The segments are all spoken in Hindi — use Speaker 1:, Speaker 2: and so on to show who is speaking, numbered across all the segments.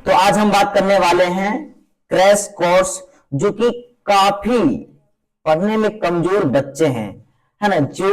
Speaker 1: तो आज हम बात करने वाले हैं क्रैश कोर्स, जो कि काफी पढ़ने में कमजोर बच्चे हैं, है ना, जो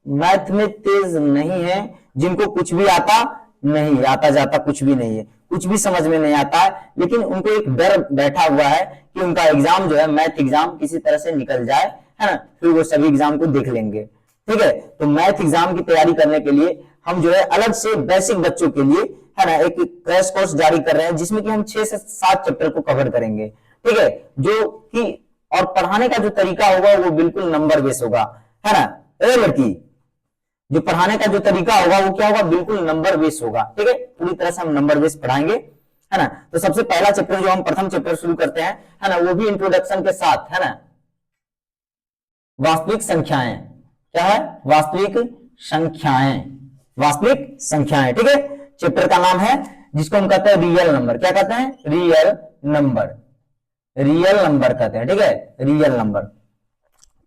Speaker 1: मैथ में तेज नहीं है, जिनको कुछ भी आता नहीं, आता जाता कुछ भी नहीं है, कुछ भी समझ में नहीं आता है, लेकिन उनको एक डर बैठा हुआ है कि उनका एग्जाम जो है मैथ एग्जाम किसी तरह से निकल जाए, है ना, फिर वो सभी एग्जाम को देख लेंगे। ठीक है, तो मैथ एग्जाम की तैयारी करने के लिए हम जो है अलग से बेसिक बच्चों के लिए, है ना, एक क्रैश कोर्स जारी कर रहे हैं, जिसमें कि हम 6 से 7 चैप्टर को कवर करेंगे। ठीक है, जो कि और पढ़ाने का जो तरीका होगा वो बिल्कुल नंबर बेस होगा, है ना। ए लड़की, जो पढ़ाने का जो तरीका होगा वो क्या होगा, बिल्कुल नंबर बेस होगा। ठीक है, पूरी तरह से हम नंबर बेस पढ़ाएंगे, है ना। तो सबसे पहला चैप्टर जो हम प्रथम चैप्टर शुरू करते हैं, है ना, वो भी इंट्रोडक्शन के साथ, है ना, वास्तविक संख्याएं। क्या है? वास्तविक संख्याएं, वास्तविक संख्याएं। ठीक है, चैप्टर का नाम है जिसको हम कहते हैं रियल नंबर। क्या कहते हैं? रियल नंबर, रियल नंबर कहते हैं। ठीक है, रियल नंबर।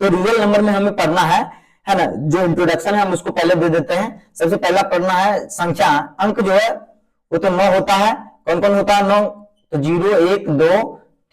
Speaker 1: तो रियल नंबर में हमें पढ़ना है ना, जो इंट्रोडक्शन है हम उसको पहले दे देते हैं। सबसे पहला पढ़ना है संख्या, अंक जो है वो तो 9 होता है। कौन कौन होता है 9? तो 0, 1, 2,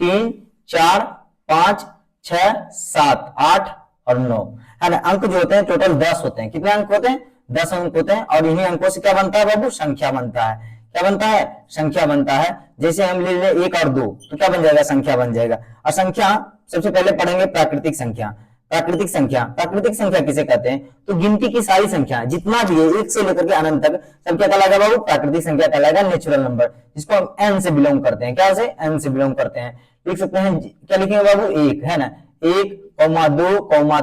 Speaker 1: 3, 4, 5, 6, 7, 8 और 9, है ना। अंक जो होते हैं टोटल 10 होते हैं। कितने अंक होते हैं? 10 अंक होते हैं। और इन्हीं अंकों से क्या बनता है बाबू? संख्या बनता है। क्या बनता है? संख्या बनता है। जैसे हम ले लें 1 और 2, तो क्या बन जाएगा? संख्या बन जाएगा। और संख्या सबसे पहले पढ़ेंगे प्राकृतिक संख्या। प्राकृतिक संख्या, प्राकृतिक संख्या किसे कहते हैं? तो गिनती की सारी संख्या जितना भी है 1 से लेकर के अनंत तक सब क्या कहलाएगा बाबू? प्राकृतिक संख्या कहलाएगा, नेचुरल नंबर, जिसको हम n से बिलोंग करते हैं। क्या से? n से बिलोंग करते हैं। लिख सकते हैं, क्या लिखेंगे बाबू? 1, है ना, 1, 2,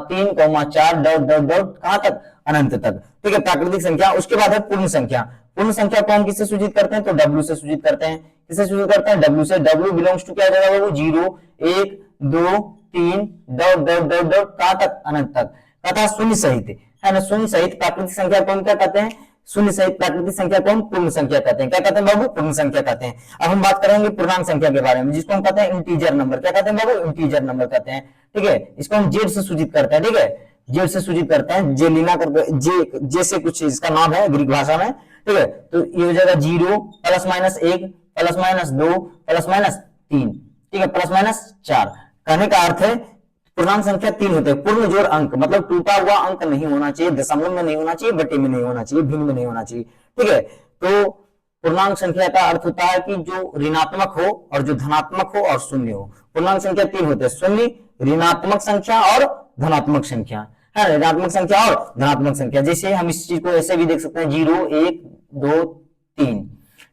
Speaker 1: 3, 4 डॉट डॉट डॉट कहां तक? अनंत तक। ठीक है, प्राकृतिक संख्या। उसके बाद है पूर्ण संख्या। पूर्ण संख्या को हम किससे सूचित करते हैं? तो W से सूचित करते हैं। किससे सूचित करते हैं? W से। W बिलोंग्स टू क्या हो जाएगा बाबू? 0, 1, 2, 3 डॉट डॉट डॉट डॉट कहां तक? अनंत तक। कहता है शून्य सहित, है ना, शून्य सहित प्राकृतिक संख्या को हम क्या कहते हैं? शून्य सहित प्राकृतिक संख्या को हम पूर्ण संख्या कहते हैं। क्या कहते हैं बाबू? पूर्ण संख्या कहते हैं। अब हम बात करेंगे पूर्णांक संख्या के बारे में, जिसको हम कहते हैं इंटीजर नंबर। क्या कहते हैं बाबू? इंटीजर नंबर कहते हैं। ठीक है, इसको हम जेड से सूचित करते हैं। ठीक है, जेड से सूचित करते हैं, जेलिना करके, जे से कुछ इसका नाम है ग्रीक भाषा में। ठीक है, तो ये हो जाएगा 0 ± 1 ± 2 ± 3। ठीक है, ±4। कहने का अर्थ है पूर्णांक संख्या 3 होते हैं। पूर्ण जोड़ अंक मतलब टूटा हुआ अंक नहीं होना चाहिए, दशमलव में नहीं होना चाहिए, बटे में नहीं होना चाहिए, भिन्न में नहीं होना चाहिए। ठीक है, तो पूर्णांक संख्या का अर्थ होता है कि जो ऋणात्मक हो और जो धनात्मक हो और शून्य हो। पूर्णांक संख्या 3 होते हैं, शून्य, ऋणात्मक संख्या और धनात्मक संख्या, है ऋणात्मक संख्या और धनात्मक संख्या। जैसे हम इस चीज को ऐसे भी देख सकते हैं, 0, 1, 2, 3।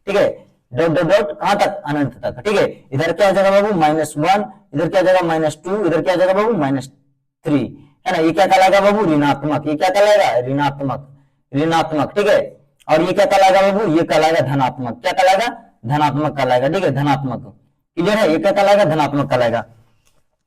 Speaker 1: ठीक है, डॉट डॉट डॉट कहां तक? अनंत तक। ठीक है, इधर क्या हो जाएगा बाबू? -1, इधर क्या हो जाएगा? -2, इधर क्या हो जाएगा बाबू? -3, है ना। ये क्या कहलाएगा बाबू? ऋणात्मक। ये क्या कहलाएगा? ऋणात्मक, ऋणात्मक। ठीक है, और ये क्या कहलाएगा बाबू? ये कहलाएगा धनात्मक। क्या कहलाएगा? धनात्मक कहलाएगा। ठीक है, धनात्मक। क्लियर है? ये क्या कहलाएगा? धनात्मक कहलाएगा।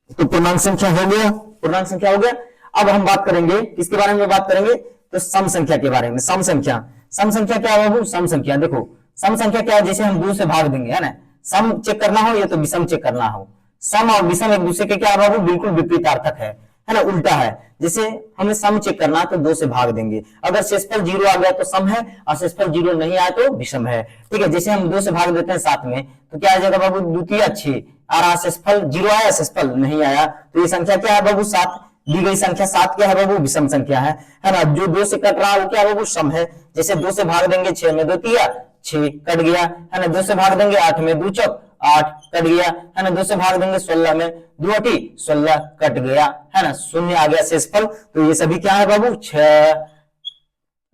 Speaker 1: तो पूर्णांक संख्या हो गया, पूर्णांक संख्या हो गया। अब हम बात करेंगे किसके बारे में? बात करेंगे तो सम संख्या के बारे में। सम संख्या, सम संख्या क्या है बाबू? सम संख्या देखो, सम संख्या क्या है? जैसे हम 2 से भाग देंगे, है ना, सम चेक करना हो या तो विषम चेक करना हो। सम और विषम एक दूसरे के क्या है बाबू? बिल्कुल विपरीतार्थक है ना, उल्टा है। जैसे हमें सम चेक करना है तो 2 से भाग देंगे, अगर शेषफल 0 आ गया तो सम है, और शेषफल 0 नहीं आया तो विषम है। ठीक है, जैसे हम 2 से भाग देते हैं 7 में, तो क्या आ जाएगा बाबू? द्वितीय 6 आ रहा, शेषफल 0 आया, शेषफल नहीं आया, तो ये संख्या क्या है बाबू? 7। दी गई संख्या 7 क्या है बाबू? विषम संख्या है ना। जो 2 से कट रहा है वो क्या है बाबू? सम है। जैसे 2 से भाग देंगे 6 में, 2 तिया 6 कट गया, है ना। 2 से भाग देंगे 8 में, 2 चौक 8 कट गया, है ना। 2 से भाग देंगे 16 में, 2 अटी 16 कट गया, है ना। शून्य आ गया शेषफल। तो ये सभी क्या है बाबू? 6,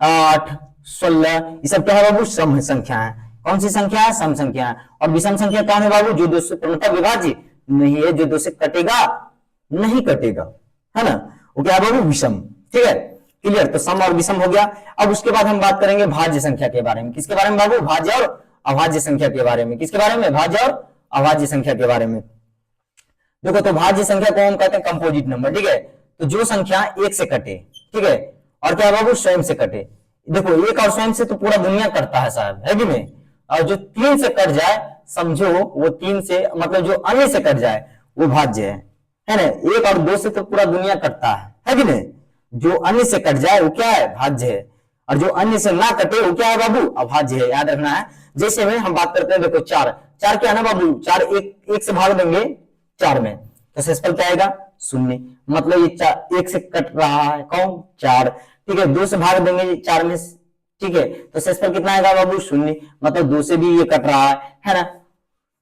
Speaker 1: 8, 16, ये सब क्या है बाबू? सम संख्या है। कौन सी संख्या है? सम संख्या है। और विषम संख्या कौन है बाबू? जो 2 से पूर्णतः विभाज्य नहीं है, जो 2 से कटेगा नहीं कटेगा, है ना, वो क्या है बाबू? विषम। ठीक है, क्लियर। तो सम और विषम हो गया। अब उसके बाद हम बात करेंगे भाज्य संख्या के बारे में। किसके बारे में बाबू? भाज्य और अभाज्य संख्या के बारे में। किसके बारे में? भाज्य और अभाज्य संख्या के बारे में। देखो, तो भाज्य संख्या को हम कहते हैं कंपोजिट नंबर। ठीक है, तो जो संख्या 1 से कटे, ठीक है, और क्या बाबू? स्वयं से कटे। देखो, 1 और स्वयं से तो पूरा दुनिया कटता है साहब, है कि नहीं। और जो 3 से कट जाए, समझो वो 3 से मतलब जो अन्य से कट जाए वो भाज्य है ना। 1 और 2 से तो पूरा दुनिया कटता है कि नहीं। जो अन्य से कट जाए वो क्या है? भाज्य है। और जो अन्य से ना कटे वो क्या है बाबू? अभाज्य है। याद रखना है। जैसे में हम बात करते हैं, देखो 4 4 क्या है ना बाबू, 4 एक से भाग देंगे 4 में, तो शेषफल क्या आएगा, 0। मतलब ये 1 से कट रहा है कौन, 4। ठीक है, 2 से भाग देंगे 4 में, ठीक है, तो शेषफल कितना आएगा बाबू, 0। मतलब 2 से भी ये कट रहा है ना।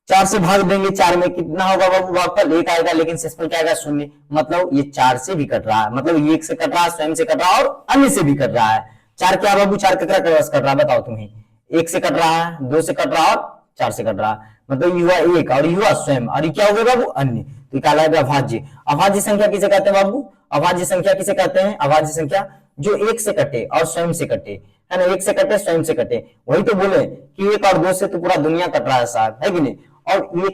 Speaker 1: 4 से भाग देंगे 4 में, कितना होगा बाबू, भागफल 1 आएगा, लेकिन शेषफल क्या आएगा, 0। मतलब ये 4 से भी कट रहा है, मतलब ये 1 से कट रहा है, स्वयं से कट रहा है और अन्य से भी कट रहा है। 4 क्या बाबू, 4 ककरा क्रॉस कर रहा है, बताओ तुम्हें, 1 से कट रहा है, 2 से कट रहा है और 4 से कट रहा है, मतलब युवा 1 और युवा स्वयं, और ये क्या हो गया बाबू, अन्य। तो क्या लगेगा, अभाज्य। अभाज्य संख्या किसे कहते हैं बाबू, अभाज्य संख्या किसे कहते हैं, अभाज्य संख्या जो 1 से कटे और स्वयं से कटे, है ना, 1 से कटे स्वयं से कटे। वही तो बोले कि 1 और 2 से तो पूरा दुनिया कट रहा है साहब, है कि नहीं, और ये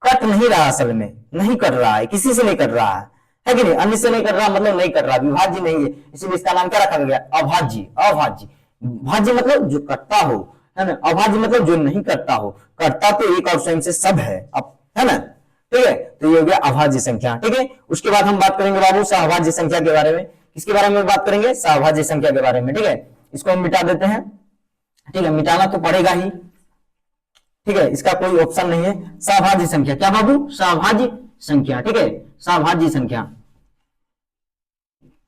Speaker 1: कट नहीं रहा, असल में नहीं कट रहा है, किसी से नहीं कट रहा है कि नहीं, अन्य से नहीं कट रहा, मतलब नहीं कट रहा, विभाज्य नहीं है, इसीलिए इसका नाम क्या रखा गया, अभाज्य। अभाज्य, भाज्य मतलब जो कटता हो, है ना, अभाज्य मतलब जो नहीं कटता हो, कटता तो 1 और स्वयं से सब है, अब है ना, ठीक है, तो ये हो गया अभाज्य संख्या। ठीक है, उसके बाद हम बात करेंगे बाबू सहभाज्य संख्या के बारे में। किसके बारे में बात करेंगे, सहभाज्य संख्या के बारे में। ठीक है, इसको हम मिटा देते हैं, ठीक है, मिटाना तो पड़ेगा ही, ठीक है, इसका कोई ऑप्शन नहीं है। सहभाज्य संख्या क्या बाबू, सहभाज्य संख्या, ठीक है, सहभाज्य संख्या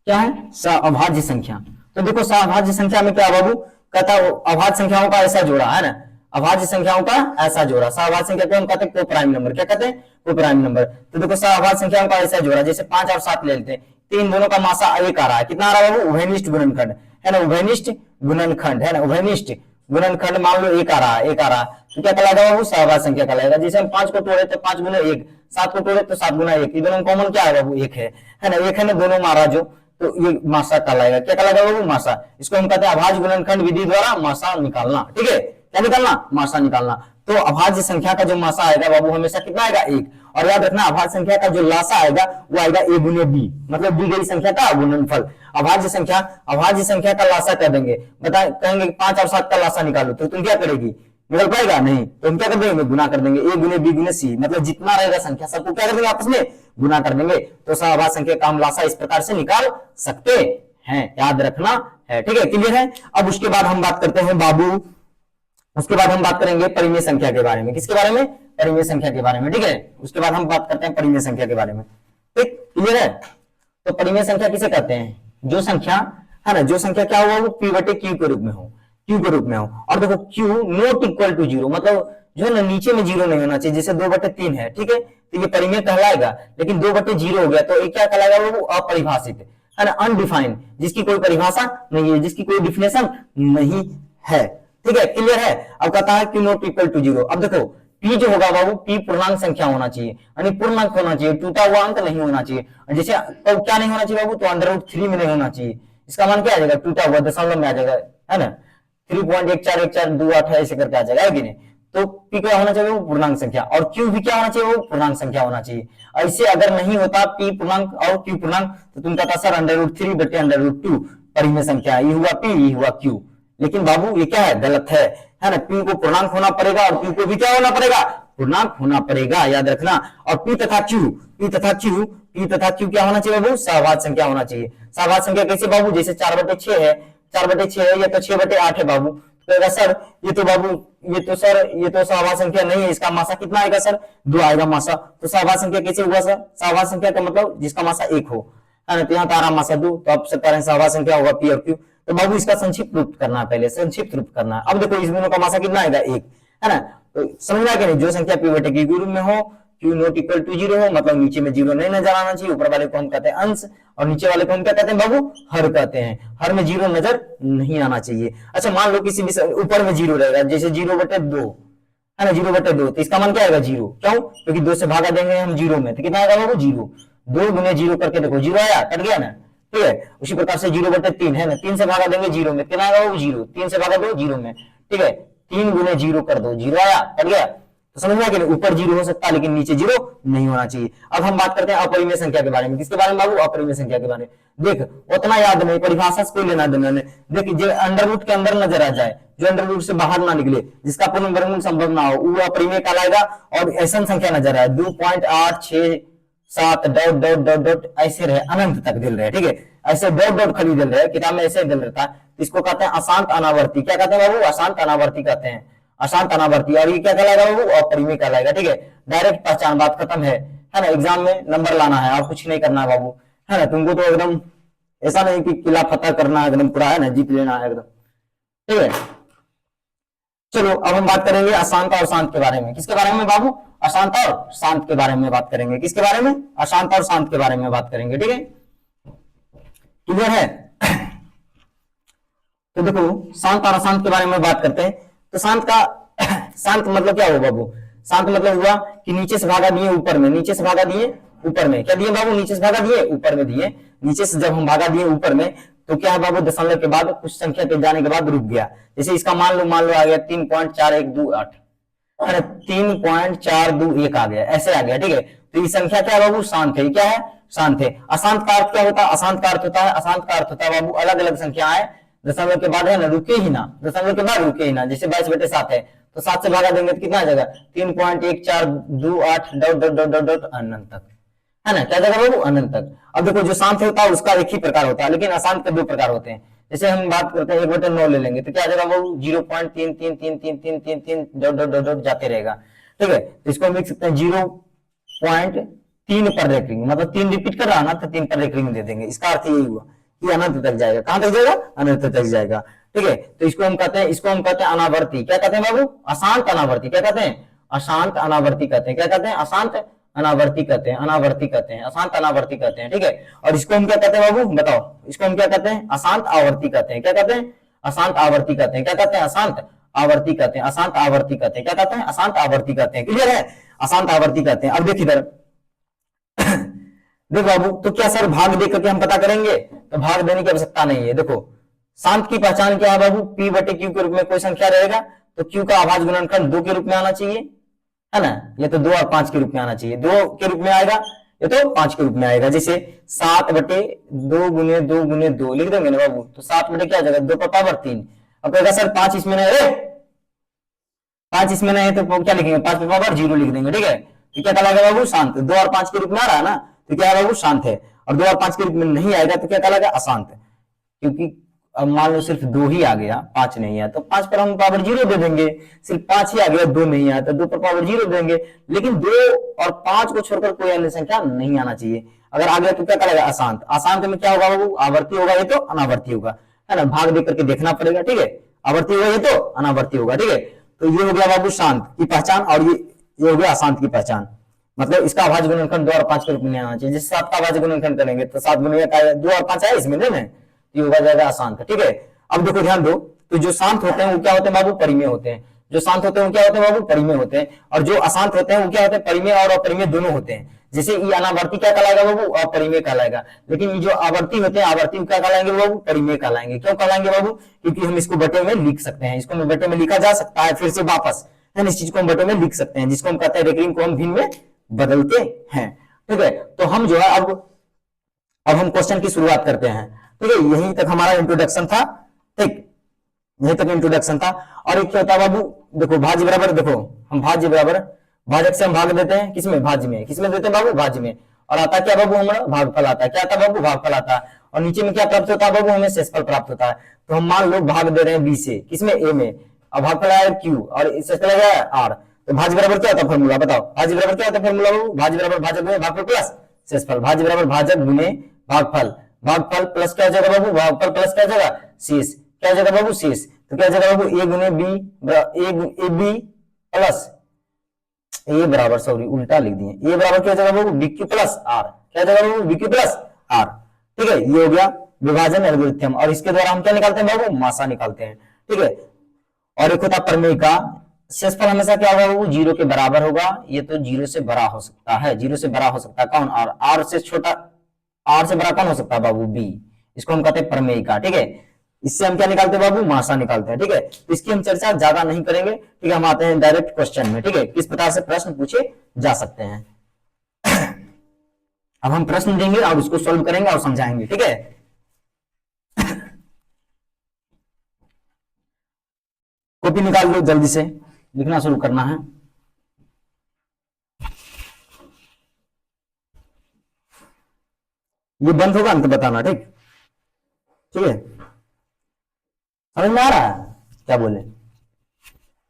Speaker 1: क्या है, सहभाज्य संख्या। तो देखो सहभाज्य संख्या में क्या बाबू, कहता है अभाज्य संख्याओं का ऐसा जोड़ा, है ना, अभाज्य संख्याओं का ऐसा जोड़ा। सहभाज्य संख्या को हम कहते हैं कोप्राइम नंबर, क्या कहते हैं, कोप्राइम नंबर। तो देखो सहभाज्य संख्याओं का ऐसा जोड़ा, जैसे 5 और 7 ले लेते हैं, 3 दोनों का मासा 1 आ रहा है, कितना आ रहा है बाबू, उभयनिष्ठ गुणनखंड, है ना, उभयनिष्ठ गुणनखंड, है ना, उभयनिष्ठ गुणनखंड मान लो 1 आ रहा है, 1 आ रहा है, तो क्या कहलाएगा बाबू, सहभाज्य संख्या कहलाएगा। जैसे हम 5 को तोड़े तो 5 गुना 1, 7 को तोड़े तो 7 गुना 1, दोनों में कॉमन क्या है बाबू, 1 है ना, 1 है ना, दोनों मारा जो, तो ये मासा कहलाएगा, क्या कहलाएगा बाबू, मासा। इसको हम कहते हैं अभाज्य गुणनखंड विधि द्वारा मासा निकालना। ठीक है, क्या निकालना, मासा निकालना। तो अभाज्य संख्या का जो मासा आएगा बाबू हमेशा कितना आएगा, 1। और याद रखना अभाज्य संख्या का जो लासा आएगा वो आएगा a गुने b, मतलब दी गई संख्या का गुणनफल। अभाज्य संख्या का लासा कर देंगे, बता कहेंगे 5 और 7 का लासा निकालो, तो तुम क्या करेगी, निकल पाएगा नहीं, तो हम क्या कर देंगे, गुना कर देंगे, a गुने b गुने c, मतलब जितना रहेगा संख्या सबको क्या कर देंगे, आपस में गुना कर देंगे। तो सहभाज्य संख्या का हम लासा इस प्रकार से निकाल सकते हैं, याद रखना है। ठीक है, क्लियर है। अब उसके बाद हम बात करते हैं बाबू, उसके बाद हम बात करेंगे परिमेय संख्या के बारे में। किसके बारे में, परिमेय संख्या के बारे में। ठीक है, उसके बाद हम बात करते हैं परिमेय संख्या के बारे में। ठीक, क्लियर है। तो परिमेय संख्या किसे कहते हैं, जो संख्या है ना, जो संख्या क्या हुआ, वो p बटे q के रूप में हो, q के रूप में हो। और देखो q नॉट इक्वल टू 0, मतलब जो है ना नीचे में 0 नहीं होना चाहिए, जैसे 2/3 है, ठीक है, तो ये परिमेय कहलाएगा। लेकिन 2/0 हो गया तो ये क्या कहलाएगा, वो अपरिभाषित है ना, अनडिफाइंड, जिसकी कोई परिभाषा नहीं है, जिसकी कोई डिफिनेशन नहीं है। ठीक है, क्लियर है। अब कहता है q नॉट इक्वल टू 0। अब देखो p जो होगा बाबू, p पूर्णांक संख्या होना चाहिए, यानी पूर्णांक होना चाहिए, टूटा हुआ अंक नहीं होना चाहिए। और जैसे तो क्या नहीं होना चाहिए बाबू, तो √3 में नहीं होना चाहिए, इसका मान क्या आ जाएगा, टूटा हुआ दशमलव में आ जाएगा, है ना, 3.141428 ऐसे करके आ जाएगा, है कि नहीं। तो p क्या होना चाहिए, वो पूर्णांक संख्या, और q भी क्या होना चाहिए, वो पूर्णांक संख्या होना चाहिए। ऐसे अगर नहीं होता p पूर्णांक और q पूर्णांक, तो तुम कहता सर √3 बटे √2 परिमेय संख्या, ये हुआ p, ये हुआ q। लेकिन बाबू ये क्या है, गलत है ना, p को पूर्णांक होना पड़ेगा और q को भी क्या होना पड़ेगा, पूर्णांक होना पड़ेगा, याद रखना। और p तथा q क्या होना चाहिए बाबू, सहभाज्य संख्या होना चाहिए। सहभाज्य संख्या कैसे बाबू, जैसे 4/6 है, 4/6 है, या तो 6/8 है बाबू, तो सर ये तो बाबू ये तो सहभाज्य संख्या नहीं है, इसका मासा कितना आएगा सर, 2 आएगा मासा। तो सहभाज्य संख्या कैसे हुआ सर, सहभाज्य संख्या का मतलब जिसका मासा 1 हो, है ना, तो यहाँ तारा मासा 2, तो आप सकते हैं सहभाज्य संख्या होगा p और q। तो बाबू इसका संक्षिप्त रूप करना है, पहले संक्षिप्त रूप करना है। अब देखो इस दोनों का मासा कितना आएगा, 1, है ना, तो समझना कि नहीं, जो संख्या p बटे q के रूप में हो, q नॉट इक्वल टू 0 हो, मतलब नीचे में 0 नहीं नजर आना चाहिए, ऊपर वाले को हम कहते हैं अंश और नीचे वाले को हम क्या कहते हैं बाबू, हर कहते हैं, हर में 0 नजर नहीं आना चाहिए। अच्छा मान लो किसी भी ऊपर में 0 रहेगा, जैसे 0/2 है ना, 0/2, तो इसका मान क्या आएगा, 0, क्यों, क्योंकि 2 से भागा देंगे हम 0 में, तो कितना आएगा बाबू, 0, 2 गुने 0 करके देखो 0 आया, कट गया ना। ठीक है, उसी प्रकार से 0/3 है ना, 3 से भागा देंगे 0 में, कितना आएगा वो 0, 3 से भागा दो 0 में, ठीक है, 3 गुने 0 कर दो, 0 आया, कट गया। तो समझ में आया कि नहीं, ऊपर 0 हो सकता है लेकिन नीचे 0 नहीं होना चाहिए। अब हम बात करते हैं अपरिमेय संख्या के बारे में। किसके बारे में बाबू, अपरिमेय संख्या के बारे में। देख उतना याद नहीं, परिभाषा से कोई लेना देना नहीं। देख जो अंडर रूट के अंदर नजर आ जाए, जो अंडर रूट से बाहर ना निकले, जिसका पूर्ण वर्गमूल संभव ना हो, वो अपरिमेय कहलाएगा। और ऐसा संख्या नजर आए 2.867 डॉट डॉट डॉट डॉट ऐसे रहे, अनंत तक दिल रहे, ठीक है, ऐसे डॉट डॉट खाली दिल रहे, किताब में ऐसे दिल रहता है, इसको कहते हैं अशांत अनावर्ती। क्या कहते हैं बाबू, अशांत अनावर्ती कहते हैं, अशांत अनावर्ती, और ये क्या कहलाएगा बाबू, अपरिमेय कहलाएगा। ठीक है, डायरेक्ट पहचान, बात खत्म है ना। एग्जाम में नंबर लाना है और कुछ नहीं करना है बाबू, है ना। तुमको तो एकदम ऐसा नहीं कि किला फतह करना है एकदम पूरा, है ना, जीत लेना है एकदम। ठीक है, चलो अब हम बात करेंगे अशांत और शांत के बारे में। किसके बारे में बाबू, अशांत और शांत के बारे में बात करेंगे। किसके बारे में, अशांत और शांत के बारे में बात करेंगे। ठीक है, क्लियर है। तो देखो शांत और अशांत के बारे में बात करते हैं। तो शांत का शांत मतलब क्या हुआ बाबू, शांत मतलब हुआ कि नीचे से भागा दिए ऊपर में, नीचे से भागा दिए ऊपर में, क्या दिए बाबू, नीचे से भागा दिए ऊपर में दिए। नीचे से जब हम भागा दिए ऊपर में तो क्या है बाबू, दशमलव के बाद कुछ संख्या के जाने के बाद रुक गया। जैसे इसका मान लो आ गया 3.4128, 3.421 आ गया, ऐसे आ गया। ठीक है, तो ये संख्या क्या है बाबू, शांत है। क्या है, शांत है। अशांत का अर्थ क्या होता है, अशांत का अर्थ होता है, अशांत का अर्थ होता है बाबू अलग अलग संख्याएं दशमलव के बाद है ना रुके ही ना, दशमलव के बाद रुके ही ना। जैसे 22/7 है तो 7 से भागा देंगे तो कितना आ जाएगा, 3.1428 dot dot dot dot dot अनंत तक, है ना, क्या जगह बाबू, अनंत तक। अब देखो जो शांत होता है उसका एक ही प्रकार होता है, लेकिन अशांत के दो प्रकार होते हैं। जैसे हम बात करते हैं 1/9 ले लेंगे तो क्या जगह बाबू 0.333333 डॉट डॉट डॉट डॉट जाते रहेगा। ठीक है, तो इसको हम लिख सकते हैं 0.3 पर रेकरिंग, मतलब 3 रिपीट कर रहा ना तो 3 पर रेकरिंग दे देंगे। इसका अर्थ यही हुआ कि अनंत तक जाएगा। कहां तक जाएगा, अनंत तक जाएगा। ठीक है, तो इसको हम कहते हैं अनावर्ती। क्या कहते हैं बाबू, अशांत अनावर्ती। क्या कहते हैं, अशांत अनावर्ती कहते हैं। क्या कहते हैं, अशांत अनावर्ती कहते हैं, अनावर्ती कहते हैं, अशांत अनावर्ती कहते हैं। ठीक है, और इसको हम क्या कहते हैं बाबू, बताओ, इसको हम क्या कहते हैं, अशांत आवर्ती कहते हैं। क्या कहते हैं, अशांत आवर्ती कहते हैं। क्या कहते हैं, अशांत आवर्ती कहते हैं, अशांत आवर्ती कहते हैं। क्या कहते हैं, अशांत आवर्ती कहते हैं। क्लियर है, अशांत आवर्ती कहते हैं। अब देखिए इधर देख बाबू, तो क्या सर भाग दे करके हम पता करेंगे, तो भाग देने की आवश्यकता नहीं है। देखो शांत की पहचान क्या है बाबू, P बटे Q के रूप में कोई संख्या रहेगा तो Q का अभाज्य गुणनखंड 2 के रूप में आना चाहिए, है ना। ये तो 2 और 5 के रूप में आना चाहिए, 2 के रूप में आएगा, ये तो 5 के रूप में आएगा। जैसे 7/2 गुने 2 गुने 2 लिख देंगे ना बाबू, तो 7 बटे क्या जाएगा, 2 पर पावर 3। अब कहेगा सर 5 इसमें नहीं है, 5 इसमें नहीं है तो क्या लिखेंगे, 5 पर पावर 0 लिख देंगे। ठीक है, तो क्या कहलाएगा बाबू, शांत। 2 और 5 के रूप में आ रहा है ना, तो क्या है बाबू, शांत है। और 2 और 5 के रूप में नहीं आएगा तो क्या कहलाएगा, अशांत। क्योंकि अब मान लो सिर्फ 2 ही आ गया, 5 नहीं आया, तो 5 पर हम पावर 0 दे देंगे। सिर्फ 5 ही आ गया, 2 नहीं आया, तो 2 पर पावर 0 देंगे। लेकिन 2 और 5 को छोड़कर कोई अन्य संख्या नहीं आना चाहिए। अगर आ गया तो क्या कहलाएगा, अशांत। अशांत में क्या होगा बाबू, आवर्ती होगा ये तो अनावर्ती होगा, है ना, भाग देख करके देखना पड़ेगा। ठीक है, आवर्ती होगा ये तो अनावर्ती होगा। ठीक है, तो ये हो गया बाबू शांत की पहचान, और ये हो गया अशांत की पहचान। मतलब इसका अभाज्य गुणनखंड 2 और 5 के रूप में आना चाहिए। जैसे 7 का अभाज्य गुणनखंड करेंगे तो 7 गुने 2 और 5 है इसमें, नहीं ये होगा जाएगा अशांत। ठीक है, अब देखो ध्यान दो, तो जो शांत होते हैं वो क्या होते हैं बाबू, परिमेय होते हैं। जो शांत होते हैं वो क्या होते हैं बाबू, परिमेय होते हैं। और जो अशांत होते हैं वो क्या होते हैं, परिमेय और अपरिमेय दोनों होते हैं। जैसे ये अनावर्ती क्या कहलाएगा बाबू, अपरिमेय कहलाएगा। लेकिन ये जो आवर्ती होते हैं, आवर्ती क्या कहलाएंगे बाबू, परिमेय कहलाएंगे। क्यों कहलाएंगे बाबू, क्योंकि हम इसको बटे में लिख सकते हैं, इसको बटे में लिखा जा सकता है फिर से वापस, है, इस चीज को हम बटे में लिख सकते हैं, जिसको हम कहते हैं रेकरिंग को हम भिन्न में बदलते हैं। ठीक है, तो हम जो है अब हम क्वेश्चन की शुरुआत करते हैं। ठीक है, यहीं तक हमारा इंट्रोडक्शन था। ठीक, यहीं तक इंट्रोडक्शन था। और एक क्या होता है बाबू, देखो भाज्य बराबर, देखो हम भाज्य बराबर, भाजक से हम भाग देते हैं, किसमें, भाज्य में। किसमें देते हैं बाबू, भाज्य में। और आता क्या बाबू, हमारा भागफल आता है। क्या आता बाबू, भागफल आता है। और नीचे में क्या प्राप्त होता है बाबू, हमें शेषफल प्राप्त होता है। तो हम मान लो भाग दे रहे हैं बी से, किसमें, ए में, और भागफल आया क्यू और शेषफल आया आर। तो भाज्य बराबर क्या होता है फॉर्मूला, बताओ, भाज्य बराबर क्या होता है फॉर्मूला बाबू, भाज्य बराबर भाजक गुणे भागफल प्लस शेषफल। भाज्य बराबर भाजक गुणे भागफल, भागफल प्लस क्या जगह बाबू, भागफल प्लस क्या जगह, शेष। क्या जगह बाबू, शेष। तो क्या जगह बाबू, ए गुने बी, ए बी प्लस ए बराबर, सॉरी उल्टा लिख दिए, ए बराबर क्या जगह बाबू, बी क्यू प्लस आर। क्या जगह बाबू, बी क्यू प्लस आर। ठीक है, ये हो गया विभाजन एल्गोरिथम। और इसके द्वारा हम क्या निकालते हैं बाबू, मासा निकालते हैं। ठीक है, और एक होता प्रमेय का, शेषफल हमेशा क्या होगा बाबू, 0 के बराबर होगा। ये तो 0 से बड़ा हो सकता है, 0 से बड़ा हो सकता है कौन, आर से छोटा, आर से बड़ा कौन हो सकता है बाबू, बी। इसको हम कहते हैं प्रमेय का। ठीक है, इससे हम क्या निकालते हैं बाबू, मासा निकालते हैं। ठीक है, तो इसकी हम चर्चा ज्यादा नहीं करेंगे। ठीक है, हम आते हैं डायरेक्ट क्वेश्चन में। ठीक है, किस प्रकार से प्रश्न पूछे जा सकते हैं। अब हम प्रश्न देंगे और उसको सॉल्व करेंगे और समझाएंगे। ठीक है, कॉपी निकाल लो, जल्दी से लिखना शुरू करना है। ये बंद होगा अंत बताना। ठीक, ठीक है, समझ में आ रहा है क्या बोले,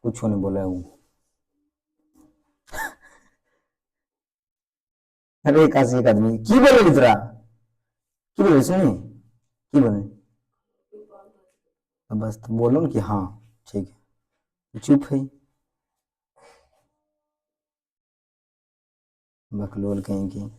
Speaker 1: कुछ नहीं बोला हूँ। अरे काशी एक आदमी की बोले इधरा की बोले सुनिए की बोले, तो बस तो बोलो ना कि हाँ ठीक है, चुप है बकलोल कहीं की।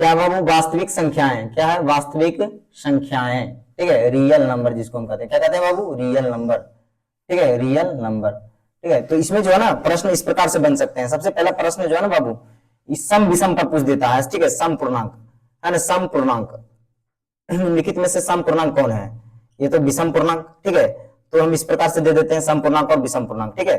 Speaker 1: क्या बाबू वास्तविक संख्याएं, क्या है वास्तविक संख्याएं, ठीक है, रियल नंबर जिसको हम कहते हैं, क्या कहते हैं बाबू, रियल नंबर, ठीक है, रियल नंबर, ठीक है। तो इसमें जो है ना प्रश्न इस प्रकार से बन सकते हैं। सबसे पहला प्रश्न जो है ना बाबू, इस सम विषम पर पूछ देता है, ठीक है, सम पूर्णांक है ना, सम पूर्णांक निम्नलिखित में से सम पूर्णांक कौन है, ये तो विषम पूर्णांक, ठीक है, तो हम इस प्रकार से दे देते हैं सम पूर्णांक और विषम पूर्णांक, ठीक है।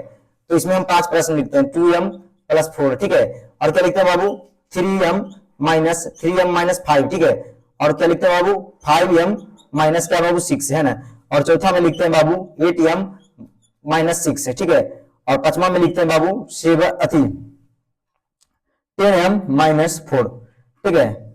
Speaker 1: तो इसमें हम 5 प्रश्न लिखते हैं, 2m+4, ठीक है, और क्या लिखते हैं बाबू 3m-5, ठीक है, और क्या लिखते हैं बाबू 5m माइनस क्या बाबू 6 है ना, और चौथा में लिखते हैं बाबू 8m-6 है, ठीक है, और पांचवा में लिखते हैं बाबू 10m-4, ठीक है,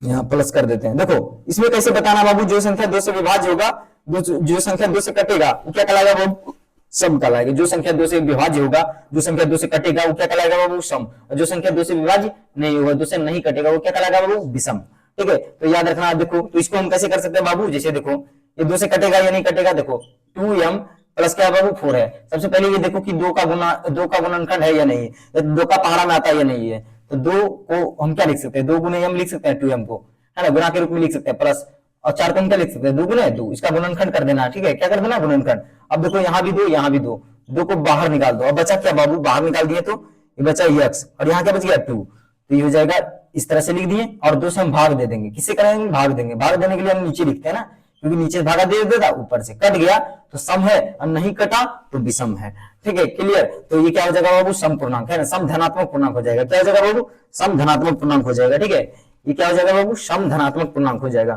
Speaker 1: यहाँ प्लस कर देते हैं। देखो इसमें कैसे बताना बाबू, जो संख्या 2 से विभाज्य होगा, जो संख्या 2 से कटेगा वो क्या कहलाएगा बाबू, सम कहलाएगा। जो संख्या 2 से विभाज्य होगा, जो संख्या 2 से कटेगा वो क्या कहलाएगा बाबू, सम, और जो संख्या 2 से विभाज्य नहीं होगा, 2 से नहीं कटेगा वो क्या कहलाएगा बाबू, विषम, ठीक है। तो याद रखना, देखो तो इसको हम कैसे कर सकते हैं बाबू, जैसे देखो ये 2 से कटेगा या नहीं कटेगा, देखो 2m प्लस क्या बाबू 4 है। सबसे पहले ये देखो कि 2 का गुणनखंड है या नहीं है, 2 का पहाड़ा में आता है या नहीं है, तो 2 को हम क्या लिख सकते हैं, 2 गुने m लिख सकते हैं, 2m को है ना गुणा के रूप में लिख सकते हैं, प्लस, और 4 को हम क्या लिख सकते हैं, 2 गुने 2, इसका गुणनखंड कर देना, ठीक है, क्या कर देना गुणनखंड। अब देखो यहाँ भी 2 यहाँ भी 2, 2 को बाहर निकाल दो, अब बचा क्या बाबू, बाहर निकाल दिए तो ये बचा x, और यहाँ क्या बच गया 2, तो ये हो जाएगा, इस तरह से लिख दिए, और 2 से हम भाग दे देंगे, किससे करेंगे, भाग देंगे, भाग देने के लिए हम नीचे लिखते हैं ना, क्योंकि नीचे भागा दे देता, ऊपर से कट गया तो सम है, और नहीं कटा तो विषम है, ठीक है, क्लियर। तो ये क्या हो जाएगा बाबू, सम पूर्णांक है ना, सम धनात्मक पूर्णांक हो जाएगा, क्या हो जाएगा बाबू, सम धनात्मक पूर्णांक हो जाएगा, ठीक है, ये क्या हो जाएगा बाबू, सम धनात्मक पूर्णांक हो जाएगा,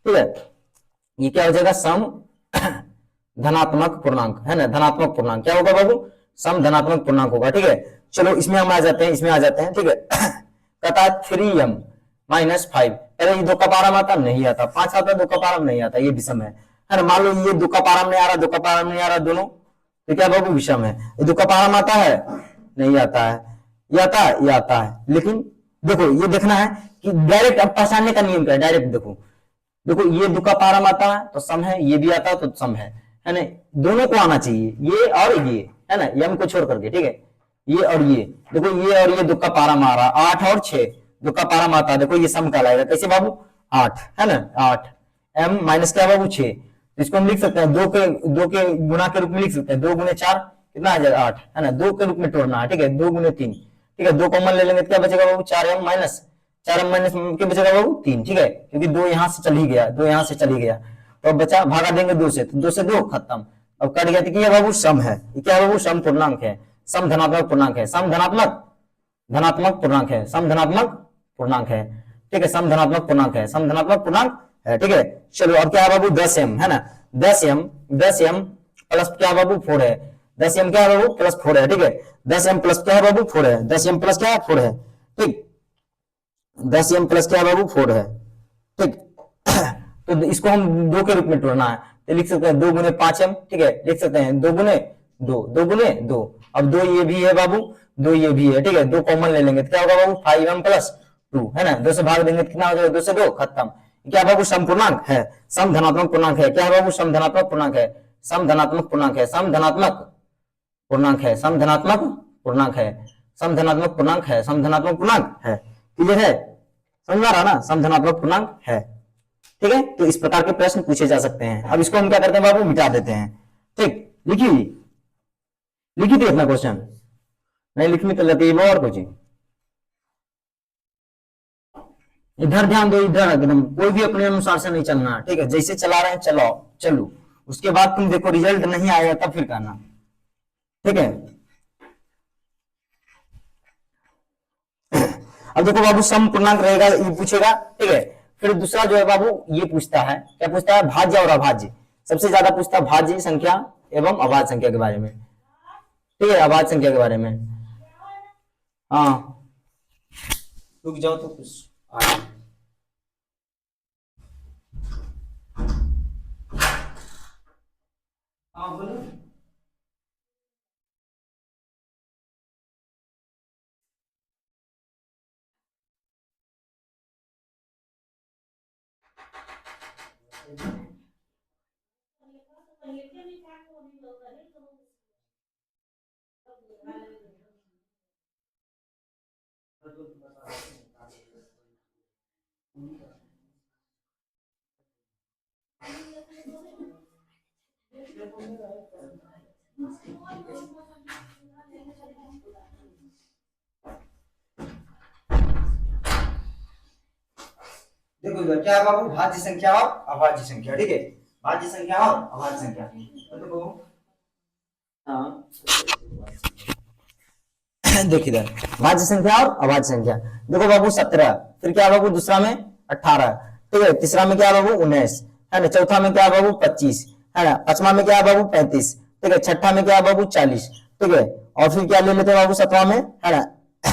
Speaker 1: ठीक है, ये क्या हो जाएगा, सम धनात्मक पूर्णांक है ना, धनात्मक पूर्णांक क्या होगा बाबू, सम धनात्मक पूर्णांक होगा, ठीक है। चलो इसमें हम आ जाते हैं, इसमें आ जाते हैं, ठीक है। कहता है 3m-5, अरे ये 2 का पारा में आता नहीं आता, 5 आता, 2 का पारा में नहीं आता, ये विषम है ना। मान लो ये 2 का पारा में नहीं आ रहा, 2 का पारा में नहीं आ रहा दोनों, तो क्या बाबू विषम है। ये 2 का पारा में आता है नहीं आता है, ये आता है, ये आता है, लेकिन देखो ये देखना है कि डायरेक्ट अब पहचानने का नियम क्या है, डायरेक्ट देखो, देखो ये 2 का पारा में आता है तो सम है, ये भी आता है तो सम है ना, दोनों को आना चाहिए, ये और ये है ना, यम को छोड़ करके, ठीक है, ये और ये, देखो ये और ये 2 का पारा में आ रहा, 8 और 6 2 का पारा में आता है, देखो ये सम कहलाएगा, कैसे बाबू 8 है ना, 8 m माइनस क्या बाबू 6, इसको हम लिख सकते हैं 2 के गुणा के रूप में लिख सकते हैं, 2 गुने 4 कितना आ जाएगा 8 है ना, 2 के रूप में तोड़ना है, ठीक है, 2 गुने 3, ठीक है, 2 कॉमन ले लेंगे तो क्या बचेगा बाबू 4m माइनस के बचेगा बाबू 3, ठीक है, क्योंकि 2 यहां से चल ही गया, 2 यहां से चल ही गया, तो अब बचा, भागा देंगे 2 से, तो 2 से 2 खत्म, अब कट गया, तो क्या बाबू सम है, ये क्या बाबू सम पूर्णांक है, सम धनात्मक पूर्णांक है, सम धनात्मक पूर्णांक है, सम धनात्मक पूर्णांक है, ठीक है, सम धनात्मक पूर्णांक है, सम धनात्मक पूर्णांक है, ठीक है। चलो और क्या है बाबू 10m है ना, 10m प्लस क्या बाबू 4 है, 10m क्या है बाबू प्लस 4 है, ठीक है, 10m प्लस क्या है बाबू 4 है, 10m प्लस क्या है 4 है, ठीक, 10m प्लस क्या है बाबू 4 है, ठीक। तो इसको हम 2 के रूप में तोड़ना है, तो लिख सकते हैं 2 गुने 5m, ठीक है, लिख सकते हैं 2 गुने 2, 2 गुने 2, अब 2 ये भी है बाबू, 2 ये भी है, ठीक है, 2 कॉमन ले लेंगे तो क्या होगा बाबू 5m प्लस 2 है ना, 2 से भाग देंगे तो कितना हो जाएगा, 2 से 2 खत्म, क्या बाबू सम पूर्णांक है, सम धनात्मक पूर्णांक है, क्या है बाबू सम धनात्मक पूर्णांक है, सम धनात्मक पूर्णांक है, सम धनात्मक पूर्णांक है, सम धनात्मक पूर्णांक है, सम धनात्मक पूर्णांक है, सम धनात्मक पूर्णांक है, क्लियर है, समझ आ रहा ना, सम धनात्मक पूर्णांक है, ठीक है। तो इस प्रकार के प्रश्न पूछे जा सकते हैं। अब इसको हम क्या करते हैं बाबू, मिटा देते हैं, ठीक, लिखी थी अपना क्वेश्चन, नहीं लिखनी तो लतीफ और कुछ, इधर ध्यान दो, इधर एकदम कोई भी अपने अनुसार से नहीं चलना, ठीक है, जैसे चला रहे हैं चलो, उसके बाद तुम देखो रिजल्ट नहीं आएगा तब फिर कहना, ठीक है। अब देखो बाबू सम पूर्णांक रहेगा, ये पूछेगा, ठीक है, फिर दूसरा जो है बाबू ये पूछता है, क्या पूछता है, भाज्य और अभाज्य, सबसे ज्यादा पूछता है भाज्य संख्या एवं अभाज्य संख्या के बारे में, ठीक है, अभाज्य संख्या के बारे में, हाँ रुक जाओ तो कुछ देखो इधर क्या है बाबू, भाज्य संख्या और अभाज्य संख्या, ठीक है, भाज्य संख्या और अभाज्य संख्या। तो देखो हाँ देखिए इधर भाज्य संख्या और अभाज्य संख्या। देखो बाबू 17, फिर क्या बाबू दूसरा में 18, ठीक है, तीसरा में क्या है बाबू 19, है ना, चौथा में क्या है बाबू 25, है ना, पांचवा में क्या है बाबू 35, ठीक है, छठा में क्या है बाबू 40, ठीक है, और फिर क्या ले लेते हैं बाबू सातवां में, है ना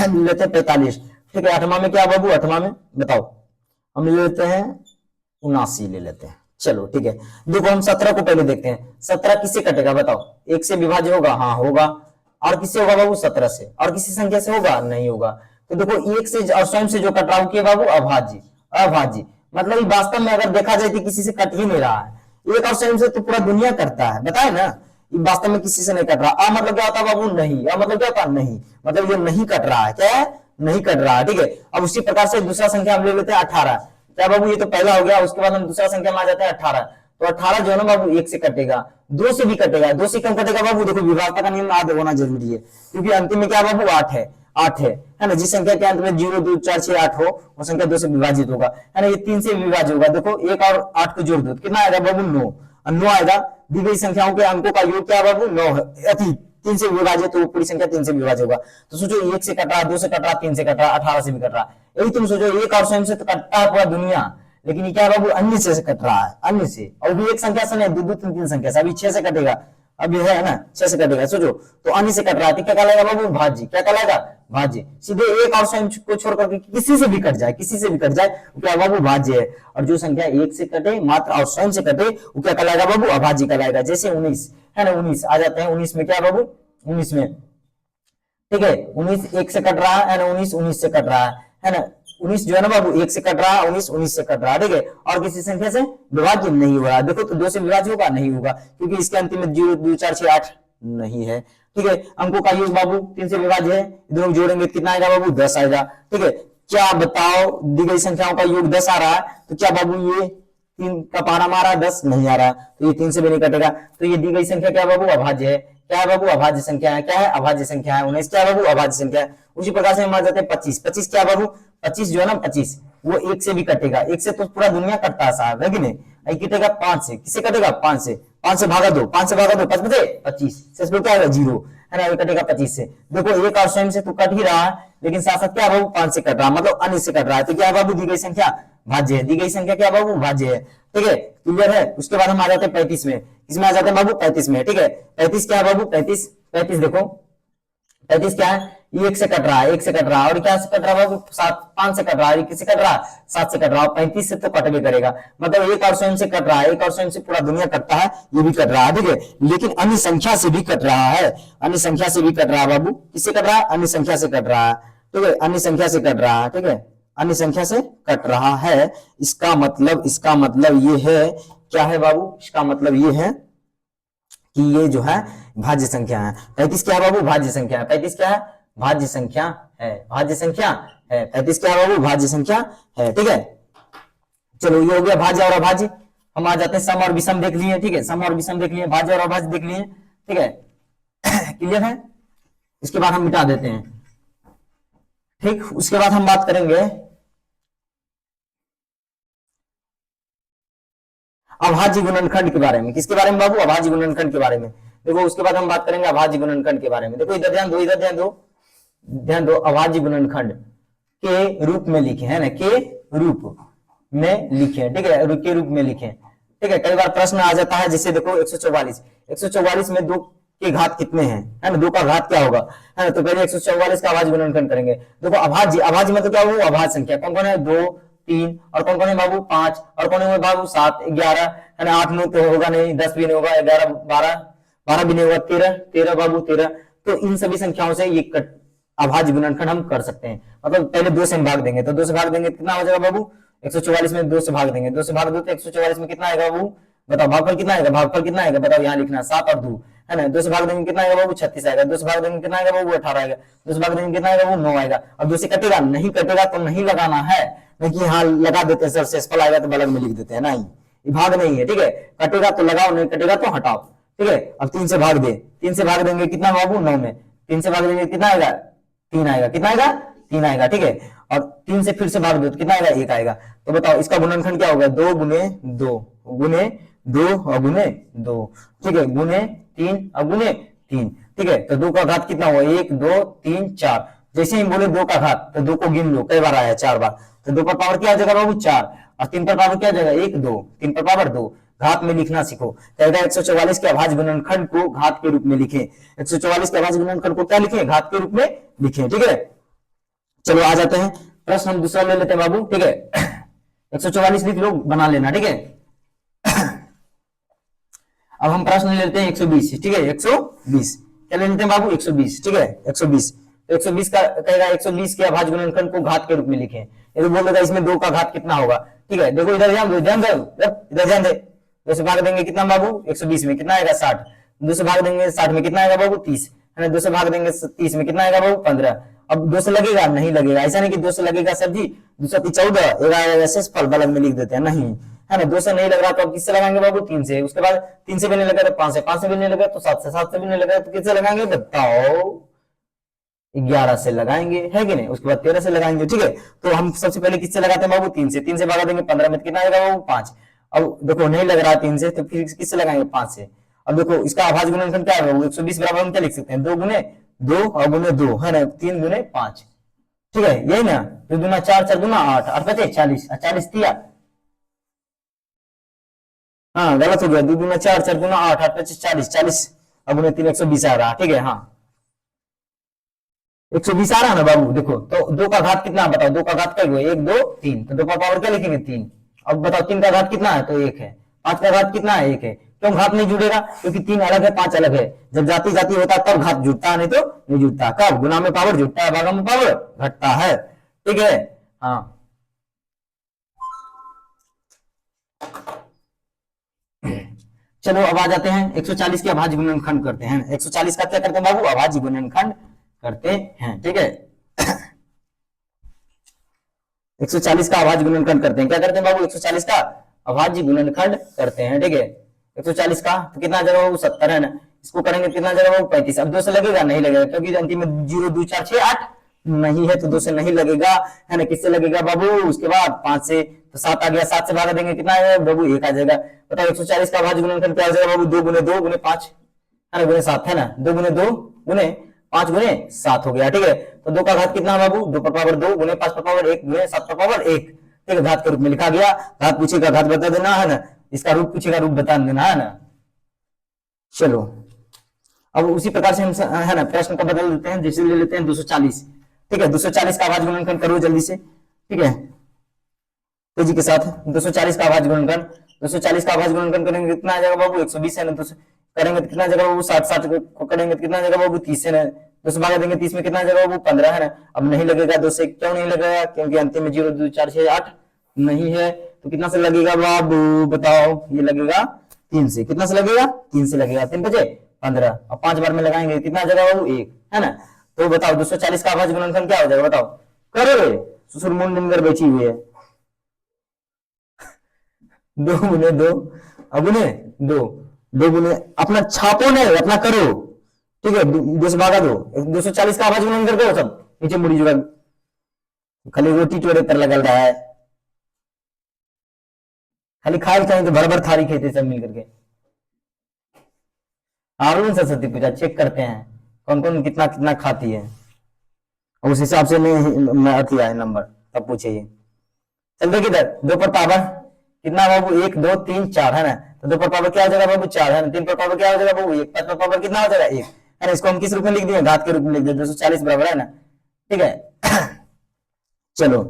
Speaker 1: ले लेते हैं 45, ठीक है, आठवां में क्या है बाबू, आठवां में बताओ हम ले लेते हैं 79 ले लेते हैं। चलो ठीक है, देखो हम 17 को पहले देखते हैं, 17 किससे कटेगा बताओ, एक से विभाज्य होगा, हाँ होगा, और किससे होगा बाबू 17 से, और किसी संख्या से होगा नहीं होगा। तो देखो एक से और स्वयं से जो कट रहा है बाबू अभाज्य, अभाज्य मतलब वास्तव में अगर देखा जाए तो किसी से कट ही नहीं रहा है, एक और स्वयं से तो पूरा दुनिया करता है, बताए ना, वास्तव में किसी से नहीं कट रहा। आ मतलब क्या होता है बाबू नहीं, आ मतलब क्या होता है नहीं, मतलब ये नहीं कट रहा है, क्या है नहीं कट रहा है, ठीक है। अब उसी प्रकार से दूसरा संख्या हम ले लेते हैं 18, क्या बाबू ये तो पहला हो गया, उसके बाद हम दूसरा संख्या में आ जाते हैं 18, तो 18 जो है ना बाबू एक से कटेगा, दो से भी कटेगा, दो से कम कटेगा बाबू, देखो विभाजन का नियम याद होना जरूरी है, क्योंकि अंतिम में क्या बाबू 8 है, 8 है ना, जिस संख्या के अंत में 0 2 4 6 8 हो वो संख्या 2 से विभाजित होगा, है ना, ये 3 से विभाजित होगा। देखो 1 और 8 को जोड़ दो कितना आएगा बाबू 9, 9 आएगा, दी गई संख्याओं के अंकों का योग क्या बाबू 9 है, 3 से विभाजित, तो पूरी संख्या 3 से विभाजित होगा। तो सोचो 1 से कट रहा, 2 से कट रहा, 3 से कट रहा, 18 से भी कट रहा, यही तुम सोचो, एक और स्वयं से तो कटता है पूरा दुनिया, लेकिन ये क्या बाबू अन्य से कट रहा है, अन्य से, और भी एक संख्या से नहीं, दो दो तीन तीन संख्या से, अभी 6 से कटेगा, अब ये है ना 6 से कटेगा, सोचो तो अन्य से कट रहा है, तो क्या कहलाएगा बाबू भाज्य, क्या कहलाएगा भाज्य, सीधे एक और स्वयं को छोड़ करके किसी से भी कट जाए, किसी से भी कट जाए वो क्या बाबू भाज्य है, और जो संख्या एक से कटे मात्र और स्वयं से कटे वो क्या कहलाएगा बाबू अभाज्य कहलाएगा। जैसे 19 है ना, 19 आ जाते हैं, 19 में क्या बाबू 19 में, ठीक है, 19 एक से कट रहा है ना, 19 19 से कट रहा है ना, 19 जो है ना बाबू एक से कट रहा है, 19 19 से कट रहा है, ठीक है, और किसी संख्या से विभाज्य नहीं हो रहा, देखो तो 2 से विभाज्य होगा नहीं होगा, क्योंकि इसके अंतिम में 0 2 4 6 8 नहीं है, ठीक है। अंकों का योग बाबू 3 से विभाज्य है, दोनों जोड़ेंगे कितना आएगा बाबू 10 आएगा, ठीक है। क्या बताओ दी गई संख्याओं का योग 10 आ रहा है, तो क्या बाबू ये 3 का पारा मारा 10 नहीं आ रहा है, तो ये 3 से भी नहीं कटेगा, तो ये दी गई संख्या क्या बाबू अभाज्य है, क्या है बाबू अभाज्य संख्या है, क्या है अभाज्य संख्या है, 19 क्या बाबू अभाज्य संख्या है। उसी प्रकार से हम आ जाते हैं 25, 25 क्या बाबू 25 जो है ना 25 वो एक से भी कटेगा, एक से तो पूरा दुनिया कटता है साहब, है कि नहीं, कटेगा 5 से, किससे कटेगा 5 से, 5 से भागा दो, 5 से भागा दो, 5 बचे 25 से क्या आएगा 0, है ना, ये कटेगा 25 से। देखो एक और स्वयं से तो कट ही रहा है, लेकिन साथ साथ क्या बाबू 5 से कट रहा है, मतलब अन्य से कट रहा है, तो क्या बाबू दी गई संख्या भाज्य है, दी गई संख्या क्या बाबू भाज्य है, ठीक है, क्लियर है। उसके बाद हम आ जाते हैं 35 में, इसमें आ जाते हैं बाबू 35 में, ठीक है, 35 क्या है बाबू 35 35 देखो 35 क्या है, ये एक से कट रहा है, एक से कट रहा है, और क्या से कट रहा है बाबू 7 5 से कट रहा है, किससे कट रहा है 7 से कट रहा है, 35 से तो कट भी करेगा, मतलब एक और स्वयं से कट रहा है, एक और स्वयं से पूरा दुनिया कटता है, ये भी कट रहा है, ठीक है, लेकिन अन्य संख्या से भी कट रहा है, अन्य संख्या से भी कट रहा है बाबू, किससे कट रहा है अन्य संख्या से कट रहा है, ठीक है, अन्य संख्या से कट रहा है, ठीक है, अन्य संख्या से कट रहा है। इसका मतलब ये है, क्या है बाबू, इसका मतलब ये है कि ये जो है भाज्य संख्या है। 35 क्या है बाबू भाज्य संख्या है, 35 क्या है भाज्य संख्या है, भाज्य संख्या है, 35 क्या है बाबू भाज्य संख्या है, ठीक है। चलो ये हो गया भाज्य और अभाज्य। हम आ जाते हैं सम और विषम देख लिए, ठीक है, सम और विषम देख लिए, भाज्य और अभाज्य देख लिए, ठीक है क्लियर है। इसके बाद हम मिटा देते हैं, ठीक, उसके बाद हम बात करेंगे अभाज्य गुणनखंड के बारे में। किसके बारे में बाबू अभाज्य गुणनखंड के बारे में। देखो उसके बाद हम बात करेंगे अभाज्य गुणनखंड के बारे में। देखो इधर ध्यान दो, इधर ध्यान दो, अभाज्य गुणनखंड के रूप में लिखे है ना, के रूप में लिखे, ठीक है, के रूप में लिखे, ठीक है। कई बार प्रश्न आ जाता है, जैसे देखो 144 में 2 के घात कितने हैं, है ना, 2 का घात क्या होगा, है ना, तो पहले 144 का अभाज्य गुणनखंड करेंगे। देखो अभाज्य, अभाज्य मतलब क्या हो अभाज्य संख्या, कौन कौन है 2 3 और कौन कौन है बाबू 5 और कौन है बाबू 7 11, है ना, 8 9 तो होगा नहीं, 10 भी नहीं होगा, 11 12 भी नहीं होगा, 13 बाबू 13। तो इन सभी संख्याओं से ये अभाज्य गुणनखंड हम कर सकते हैं, मतलब पहले 2 से हम भाग देंगे, तो 2 से भाग देंगे कितना हो जाएगा बाबू 144 में 2 से भाग देंगे, 2 से भाग दो तो 144 में कितना आएगा बाबू, बताओ भागफल कितना आएगा, भागफल कितना आएगा बताओ, यहाँ लिखना 7 और 2 है ना, 2 से भाग देंगे कितना आएगा बाबू 36 आएगा, 2 से भाग देंगे कितना आएगा बाबू 18 आएगा, 2 से भाग देंगे कितना आएगा बाबू 9 आएगा। अब 2 से कटेगा, नहीं कटेगा तो नहीं लगाना है, नहीं कि हाँ लगा देते हैं सर शेषफल आएगा तो बगल में लिख देते हैं, नहीं भाग नहीं है, ठीक है, कटेगा तो लगाओ, नहीं कटेगा तो हटाओ, ठीक है। अब 3 से भाग दे, 3 से भाग देंगे कितना बाबू 9 में, 3 से भाग देंगे कितना आएगा 3 आएगा, कितना आएगा 3 आएगा, ठीक है। और 3 से फिर से भाग दो तो कितना आएगा 1 आएगा। तो बताओ इसका गुणनखंड क्या होगा, 2 गुने 2 गुने 2 और गुने 2, ठीक है, गुने 3 और गुने 3, ठीक है। तो 2 का घात कितना हुआ 1 2 3 4, जैसे ही बोले 2 का घात तो 2 को गिन लो, कई बार आया 4 बार, तो 2 पर पावर क्या आ जाएगा बाबू 4, और 3 पर पावर क्या आ जाएगा 1 2, 3 पर पावर 2। घात में लिखना सीखो, कहेगा 144 के अभाज्य गुणनखंड को घात के रूप में लिखें, 144 के अभाज्य गुणनखंड को क्या लिखें, घात के रूप में लिखें, ठीक है। चलो आ जाते हैं, प्रश्न हम दूसरा ले लेते हैं बाबू, ठीक है। 144 लिख लो, बना लेना, ठीक है। अब हम प्रश्न ले लेते हैं 120, ठीक है, 120 क्या ले लेते हैं बाबू 120, ठीक है, 120। तो 120 का कहेगा 120 के अभाज्य गुणनखंड को घात के रूप में लिखें, ये तो बोल देगा इसमें 2 का घात कितना होगा, ठीक है। देखो इधर ध्यान दो, ध्यान दो, इधर ध्यान दे, 2 से भाग देंगे कितना बाबू 120 में कितना आएगा 60, 2 से भाग देंगे 60 में कितना आएगा बाबू 30, है ना, 2 से भाग देंगे 30 में कितना आएगा बाबू 15। अब 2 से लगेगा, नहीं लगेगा, ऐसा नहीं कि 2 से लगेगा सर जी 2 से 14 शेषफल बगल में लिख देते हैं, नहीं है ना, 2 से नहीं लग रहा तो अब किससे लगाएंगे बाबू 3 से, उसके बाद 3 से भी नहीं लगा तो 5 से, 5 से भी नहीं लगा तो 7 से, 7 से भी नहीं लगा तो किससे लगाएंगे बताओ 11 से लगाएंगे, है कि नहीं, उसके बाद 13 से लगाएंगे, ठीक है। तो हम सबसे पहले किससे लगाते हैं बाबू 3 से, 3 से भागा देंगे 15 में कितना आएगा बाबू 5। अब देखो नहीं लग रहा 3 से तो फिर किससे लगाएंगे 5 से। अब देखो इसका अभाज्य गुणनखंड क्या है 120 बराबर हम क्या लिख सकते हैं 2 गुने 2 और गुने 2 है ना, 3 गुने 5, ठीक है, यही ना, 2 दूना 4 4 दूना 8 8 बचे 40, 40 दिया, हाँ गलत हो गया, 2 दूना 4 4 दूना 8 8 बचे 40 40 और गुने 3 120 आ रहा, ठीक है, हाँ 120 आ रहा है ना बाबू। देखो तो 2 का घात कितना बताओ, 2 का घात क्या हुआ 1 2 3, तो 2 का पावर क्या लिखेंगे 3। अब बताओ 3 का घात कितना है तो 1 है, 5 का घात कितना है 1 है, क्यों घात नहीं जुड़ेगा क्योंकि 3 अलग है 5 अलग है, जब जाति जाति होता है तब घात जुड़ता है, नहीं तो नहीं जुड़ता, कब गुना में पावर जुड़ता है भागा में पावर घटता है, ठीक है, हाँ। चलो अब आ जाते हैं 140 के अभाज्य गुणनखंड करते हैं, 140 का क्या करते हैं बाबू अभाज्य गुणनखंड करते हैं, ठीक है। 140 का अभाज्य गुणनखंड करते हैं, क्या करते हैं बाबू 140 का अभाज्य गुणनखंड करते हैं, ठीक है। 140 का तो कितना जगह बाबू 70 है ना, इसको करेंगे कितना जगह बाबू 35। अब 2 से लगेगा नहीं लगेगा क्योंकि अंतिम में 0 2 4 6 8 नहीं है तो 2 से नहीं लगेगा, है ना, किससे लगेगा बाबू उसके बाद 5 से, तो 7 आ गया, 7 से भागा देंगे कितना आएगा बाबू 1 आ जाएगा। बताओ 140 का अभाज्य गुणनखंड क्या हो जाएगा बाबू 2 गुने 2 गुने 5 है ना गुने 7 है ना, 2 गुने 2 गुने 5 गुने 7 हो गया, ठीक है। तो 2 का घात कितना बाबू 2 पर पावर 2 गुने 5 पर पावर 1 गुने 7 पर पावर 1, ठीक है, घात के रूप में लिखा गया। घात पूछेगा घात बता देना है ना, इसका रूप पूछेगा रूप बता देना है ना। चलो अब उसी प्रकार से हम है ना प्रश्न को बदल देते हैं, जैसे ले लेते हैं 240, ठीक है, 240 का अभाज्य गुणनखंड करो जल्दी से, ठीक है, तेजी के साथ 240 का अभाज्य गुणनखंड, 240 का अभाज्य गुणनखंड करेंगे कितना आ जाएगा बाबू 120 है ना, करेंगे तो कितना जगह बाबू 60 60 को करेंगे तो कितना जगह बाबू 30 है ना, 2 से भागा देंगे 30 में कितना जगह बाबू 15 है ना। अब नहीं लगेगा 2 से, क्यों नहीं लगेगा क्योंकि अंतिम में 0 2 4 6 8 नहीं है, तो कितना से लगेगा बाबू बताओ, ये लगेगा 3 से, कितना से लगेगा 3 से लगेगा, 3 बचे 15 और 5 बार में लगाएंगे कितना जगह बाबू 1 है ना। तो बताओ 240 का अभाज्य गुणनखंड क्या हो जाएगा बताओ, करो सुसुरमुन निंगर बेची हुई है 2 गुने 2 गुने 2 2 गुने अपना छापो नहीं अपना करो, ठीक है, 2 से भागा दो, 240 का अभाज्य गुणनखंड करो सब नीचे मुड़ी जुड़ा, खाली रोटी टोड़े पर लगल रहा है, खाली खाए चाहिए तो भर भर थारी खेते सब मिल करके। आरुण सरस्वती पूजा चेक करते हैं कौन कौन कितना कितना खाती है, और उस हिसाब से मैं अति आए नंबर तब पूछे ये। चल देखिए इधर 2 पर पावर कितना बाबू 1 2 3 4 है ना, तो 2 पर पावर क्या हो जाएगा बाबू 4 है ना, 3 पर पावर क्या हो जाएगा बाबू 1, 5 पर पावर कितना हो जाएगा 1 है ना, इसको हम किस रूप में लिख दिए घात के रूप में लिख दिए 240 बराबर है ना, ठीक है। चलो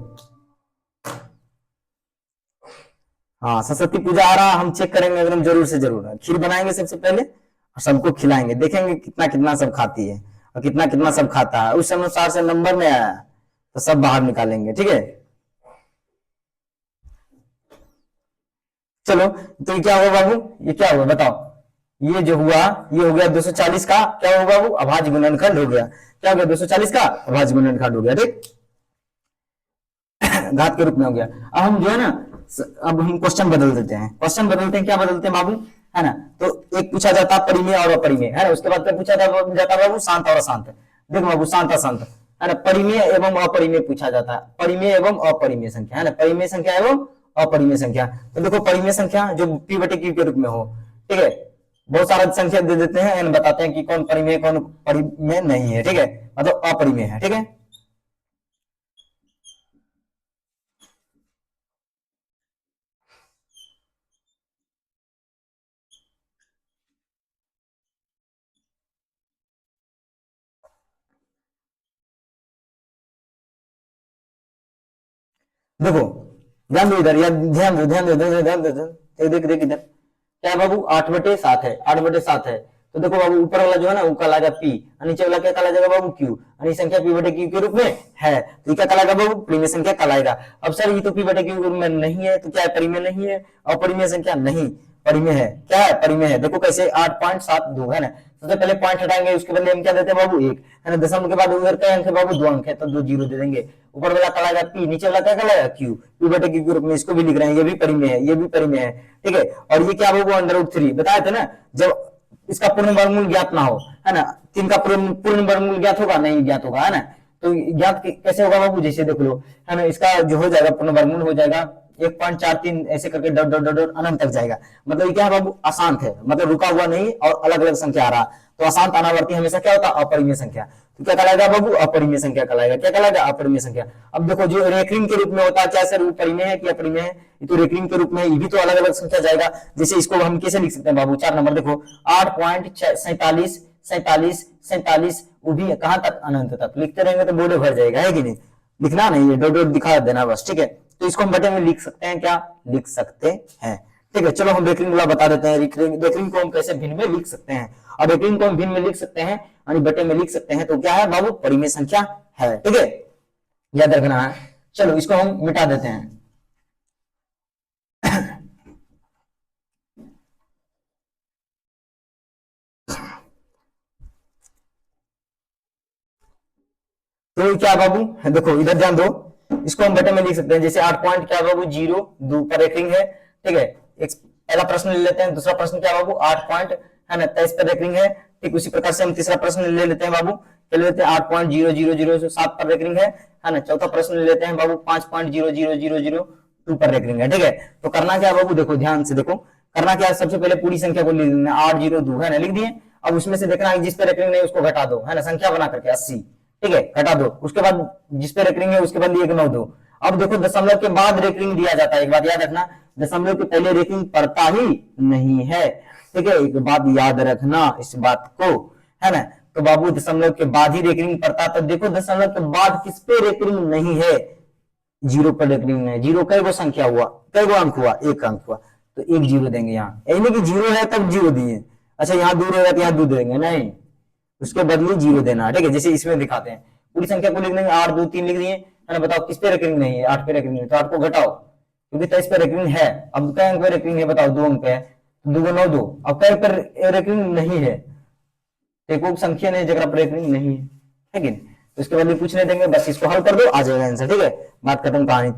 Speaker 1: हाँ सरस्वती पूजा आ रहा हम चेक करेंगे एकदम जरूर से जरूर, खीर बनाएंगे सबसे पहले और सबको खिलाएंगे, देखेंगे कितना कितना सब खाती है और कितना कितना सब खाता है, उस अनुसार से नंबर में आया तो सब बाहर निकालेंगे, ठीक है। चलो तो ये क्या हुआ बाबू, ये क्या हुआ बताओ, ये जो हुआ ये हो गया 240 का क्या हुआ बाबू, अभाज्य गुणनखंड हो गया। क्या हो गया 240 का अभाज्य गुणनखंड हो गया, ठीक घात के रूप में हो गया। अब हम जो है ना, अब हम क्वेश्चन बदल देते हैं, क्वेश्चन बदलते हैं, क्या बदलते हैं बाबू, है ना। तो एक पूछा जाता परिमेय और अपरिमेय, है ना, उसके बाद क्या पूछा जाता बाबू, शांत और अशांत। देखो बाबू शांत अशांत, है ना, परिमेय एवं अपरिमेय पूछा जाता है, परिमेय एवं अपरिमेय संख्या, है ना, परिमेय संख्या एवं अपरिमेय संख्या। तो देखो परिमेय संख्या जो p बटे q के रूप में हो, ठीक है, बहुत सारा संख्या दे देते हैं एंड बताते हैं कि कौन परिमेय कौन परिमेय नहीं है, ठीक है, मतलब अपरिमेय है, ठीक है। देखो ध्यान दो इधर, या ध्यान दो ध्यान दो ध्यान दो, देख देख इधर क्या है बाबू, 8/7 है, 8/7 है। तो देखो बाबू ऊपर वाला जो है ना वो कहलाएगा p, नीचे वाला क्या कहलाएगा बाबू q, और ये संख्या p बटे q के रूप में है, तो ये क्या कहलाएगा बाबू, परिमेय संख्या कहलाएगा। अब सर ये तो p बटे q के रूप में नहीं है, तो क्या है, परिमेय नहीं है, अपरिमेय संख्या नहीं, परिमेय है, क्या है, परिमेय है। देखो कैसे 8.72 है ना, सबसे पहले पॉइंट हटाएंगे, उसके बदले हम क्या देते हैं बाबू 1, है ना, दशमलव के बाद उधर क्या अंक है बाबू, 2 अंक है, तो 2 जीरो दे देंगे। ऊपर वाला कहलाएगा p, नीचे वाला क्या कहलाएगा q, p बटे q के रूप में इसको भी लिख रहे हैं, ये भी परिमेय है, ये भी परिमेय है, ठीक है। और ये क्या बाबू √3 बताए थे ना, जब इसका पूर्ण वर्गमूल ज्ञात ना हो, है ना, 3 का पूर्ण वर्गमूल ज्ञात होगा, नहीं ज्ञात होगा, है ना, तो ज्ञात कैसे होगा बाबू, जैसे देख लो, है ना, इसका जो हो जाएगा पूर्ण वर्गमूल हो जाएगा 1.43 ऐसे करके डॉट डॉट डॉट अनंत तक जाएगा। मतलब ये क्या है बाबू, अशांत है, मतलब रुका हुआ नहीं और अलग अलग संख्या आ रहा, तो अशांत अनावर्ती हमेशा क्या होता है, अपरिमेय संख्या। तो क्या कहलाएगा बाबू, अपरिमेय संख्या कहलाएगा, क्या कहलाएगा, अपरिमेय संख्या। अब देखो जो रेखरिंग के रूप में होता है, क्या सर वो परिमेय है कि अपरिमेय है, ये तो रेखरिंग के रूप में, ये भी तो अलग अलग संख्या जाएगा। जैसे इसको हम कैसे लिख सकते हैं बाबू, 4 नंबर देखो 8.47 47 47, वो भी कहां तक, अनंत तक। लिखते रहेंगे तो बोर्ड भर जाएगा, है कि नहीं, लिखना नहीं है, डॉट डॉट दिखा देना बस, ठीक है। तो इसको हम बटे में लिख सकते हैं, क्या लिख सकते हैं, ठीक है। चलो हम रेखरिंग वाला बता देते हैं, रेखरिंग को हम कैसे भिन्न में लिख सकते हैं। अब रेखरिंग को हम भिन्न में लिख सकते हैं यानी बटे में लिख सकते हैं, तो क्या है बाबू, परिमेय संख्या है, ठीक है, याद रखना है। चलो इसको हम मिटा देते हैं। तो क्या बाबू, देखो इधर ध्यान दो, इसको हम बटे में लिख सकते हैं, जैसे 8 पॉइंट क्या बाबू 0 पर रेखरिंग है, ठीक है। एक पहला प्रश्न ले लेते हैं, दूसरा प्रश्न क्या बाबू 8 पॉइंट है ना 23 पर रेखरिंग है, ठीक उसी प्रकार से हम तीसरा प्रश्न ले लेते हैं बाबू, ले लेते हैं 8.00007 पर रेखरिंग है ना। चौथा प्रश्न ले लेते हैं बाबू 5.00002 पर रेखरिंग है, ठीक है। तो करना क्या बाबू, देखो ध्यान से देखो, करना क्या है, सबसे पहले पूरी संख्या को लिख देना 802 है ना, लिख दिए। अब उसमें से देखना है जिस पे रेखरिंग नहीं उसको घटा दो, है ना, संख्या बना करके 80, ठीक है, घटा दो। उसके बाद जिस पे रेकरिंग है उसके बाद 1 9 दो। अब देखो दशमलव के बाद रेकरिंग दिया जाता है, एक बात याद रखना, दशमलव के पहले रेकरिंग पड़ता ही नहीं है, ठीक है, एक बात याद रखना इस बात को, है ना। तो बाबू दशमलव के बाद ही रेकरिंग पड़ता, तो देखो दशमलव के बाद किस पे रेकरिंग नहीं है, 0 पर रेकरिंग नहीं, 0 कई गो संख्या हुआ, कई गो अंक हुआ, 1 अंक हुआ, तो 1 0 देंगे यहाँ, यानी कि 0 है तब 0 दिए। अच्छा यहाँ 2 रहेगा तो यहाँ 2 देंगे, नहीं, उसके बदले 0 देना, ठीक है। जैसे इसमें दिखाते हैं, पूरी संख्या को लिख देंगे 8 2 3 लिख दिए, है ना, बताओ किस पे रेकरिंग नहीं है, 8 पे रेकरिंग है, तो 8 को घटाओ, क्योंकि 23 पे रेकरिंग है। अब कई अंक पे रेकरिंग है बताओ, 2 अंक है, 2 9 2। अब कई पर रेकरिंग नहीं है, एक संख्या नहीं जगह पर रेकरिंग नहीं है कि नहीं, तो इसके बदले कुछ नहीं देंगे, बस इसको हल कर दो, आ जाएगा आंसर, ठीक है, बात खत्म कहानी।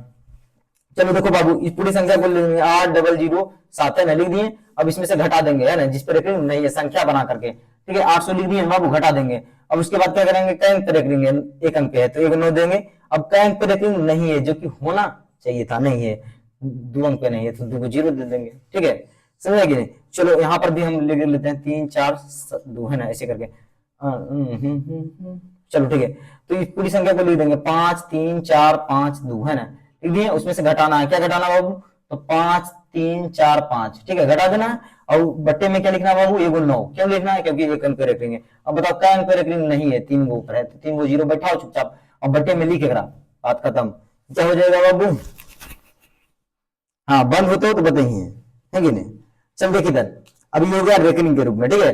Speaker 1: चलो देखो बाबू इस पूरी संख्या को लिख देंगे 80007 है ना, लिख दिए। अब इसमें से घटा देंगे, है ना, जिस पर रेकरिंग नहीं है संख्या बना करके, ठीक है, 800 लिख दिए बाबू, घटा देंगे। अब उसके बाद क्या करेंगे, कई अंक पे रेकरिंग है, 1 अंक पे है तो 1 9 देंगे। अब कई अंक पे रेकरिंग नहीं है, जो कि होना चाहिए था, नहीं है, 2 अंक पे नहीं है, तो 2 को 0 दे देंगे, ठीक है, समझ गए। चलो यहाँ पर भी हम लिख लेते हैं 3 4 2 है ना, ऐसे करके, चलो ठीक है। तो इस पूरी संख्या को लिख देंगे 5 3 4 5 2 है ना, लिख दिए। उसमें से घटाना है, क्या घटाना बाबू, तो 5 3 4 5, ठीक है, घटा देना है। और बट्टे में क्या लिखना है बाबू, 1 9, क्यों लिखना है, क्योंकि 1 अंक पे रेकरिंग है। अब बताओ क्या अंक पे रेकरिंग नहीं है, 3 गो ऊपर है, तो 3 गो 0 बैठाओ चुपचाप, और बट्टे में लिख रहा, बात खत्म। क्या हो जाएगा बाबू, हाँ बंद होते हो तो बताइए, है कि नहीं। चल देखिए इधर, अभी हो गया रेकरिंग के रूप में, ठीक है।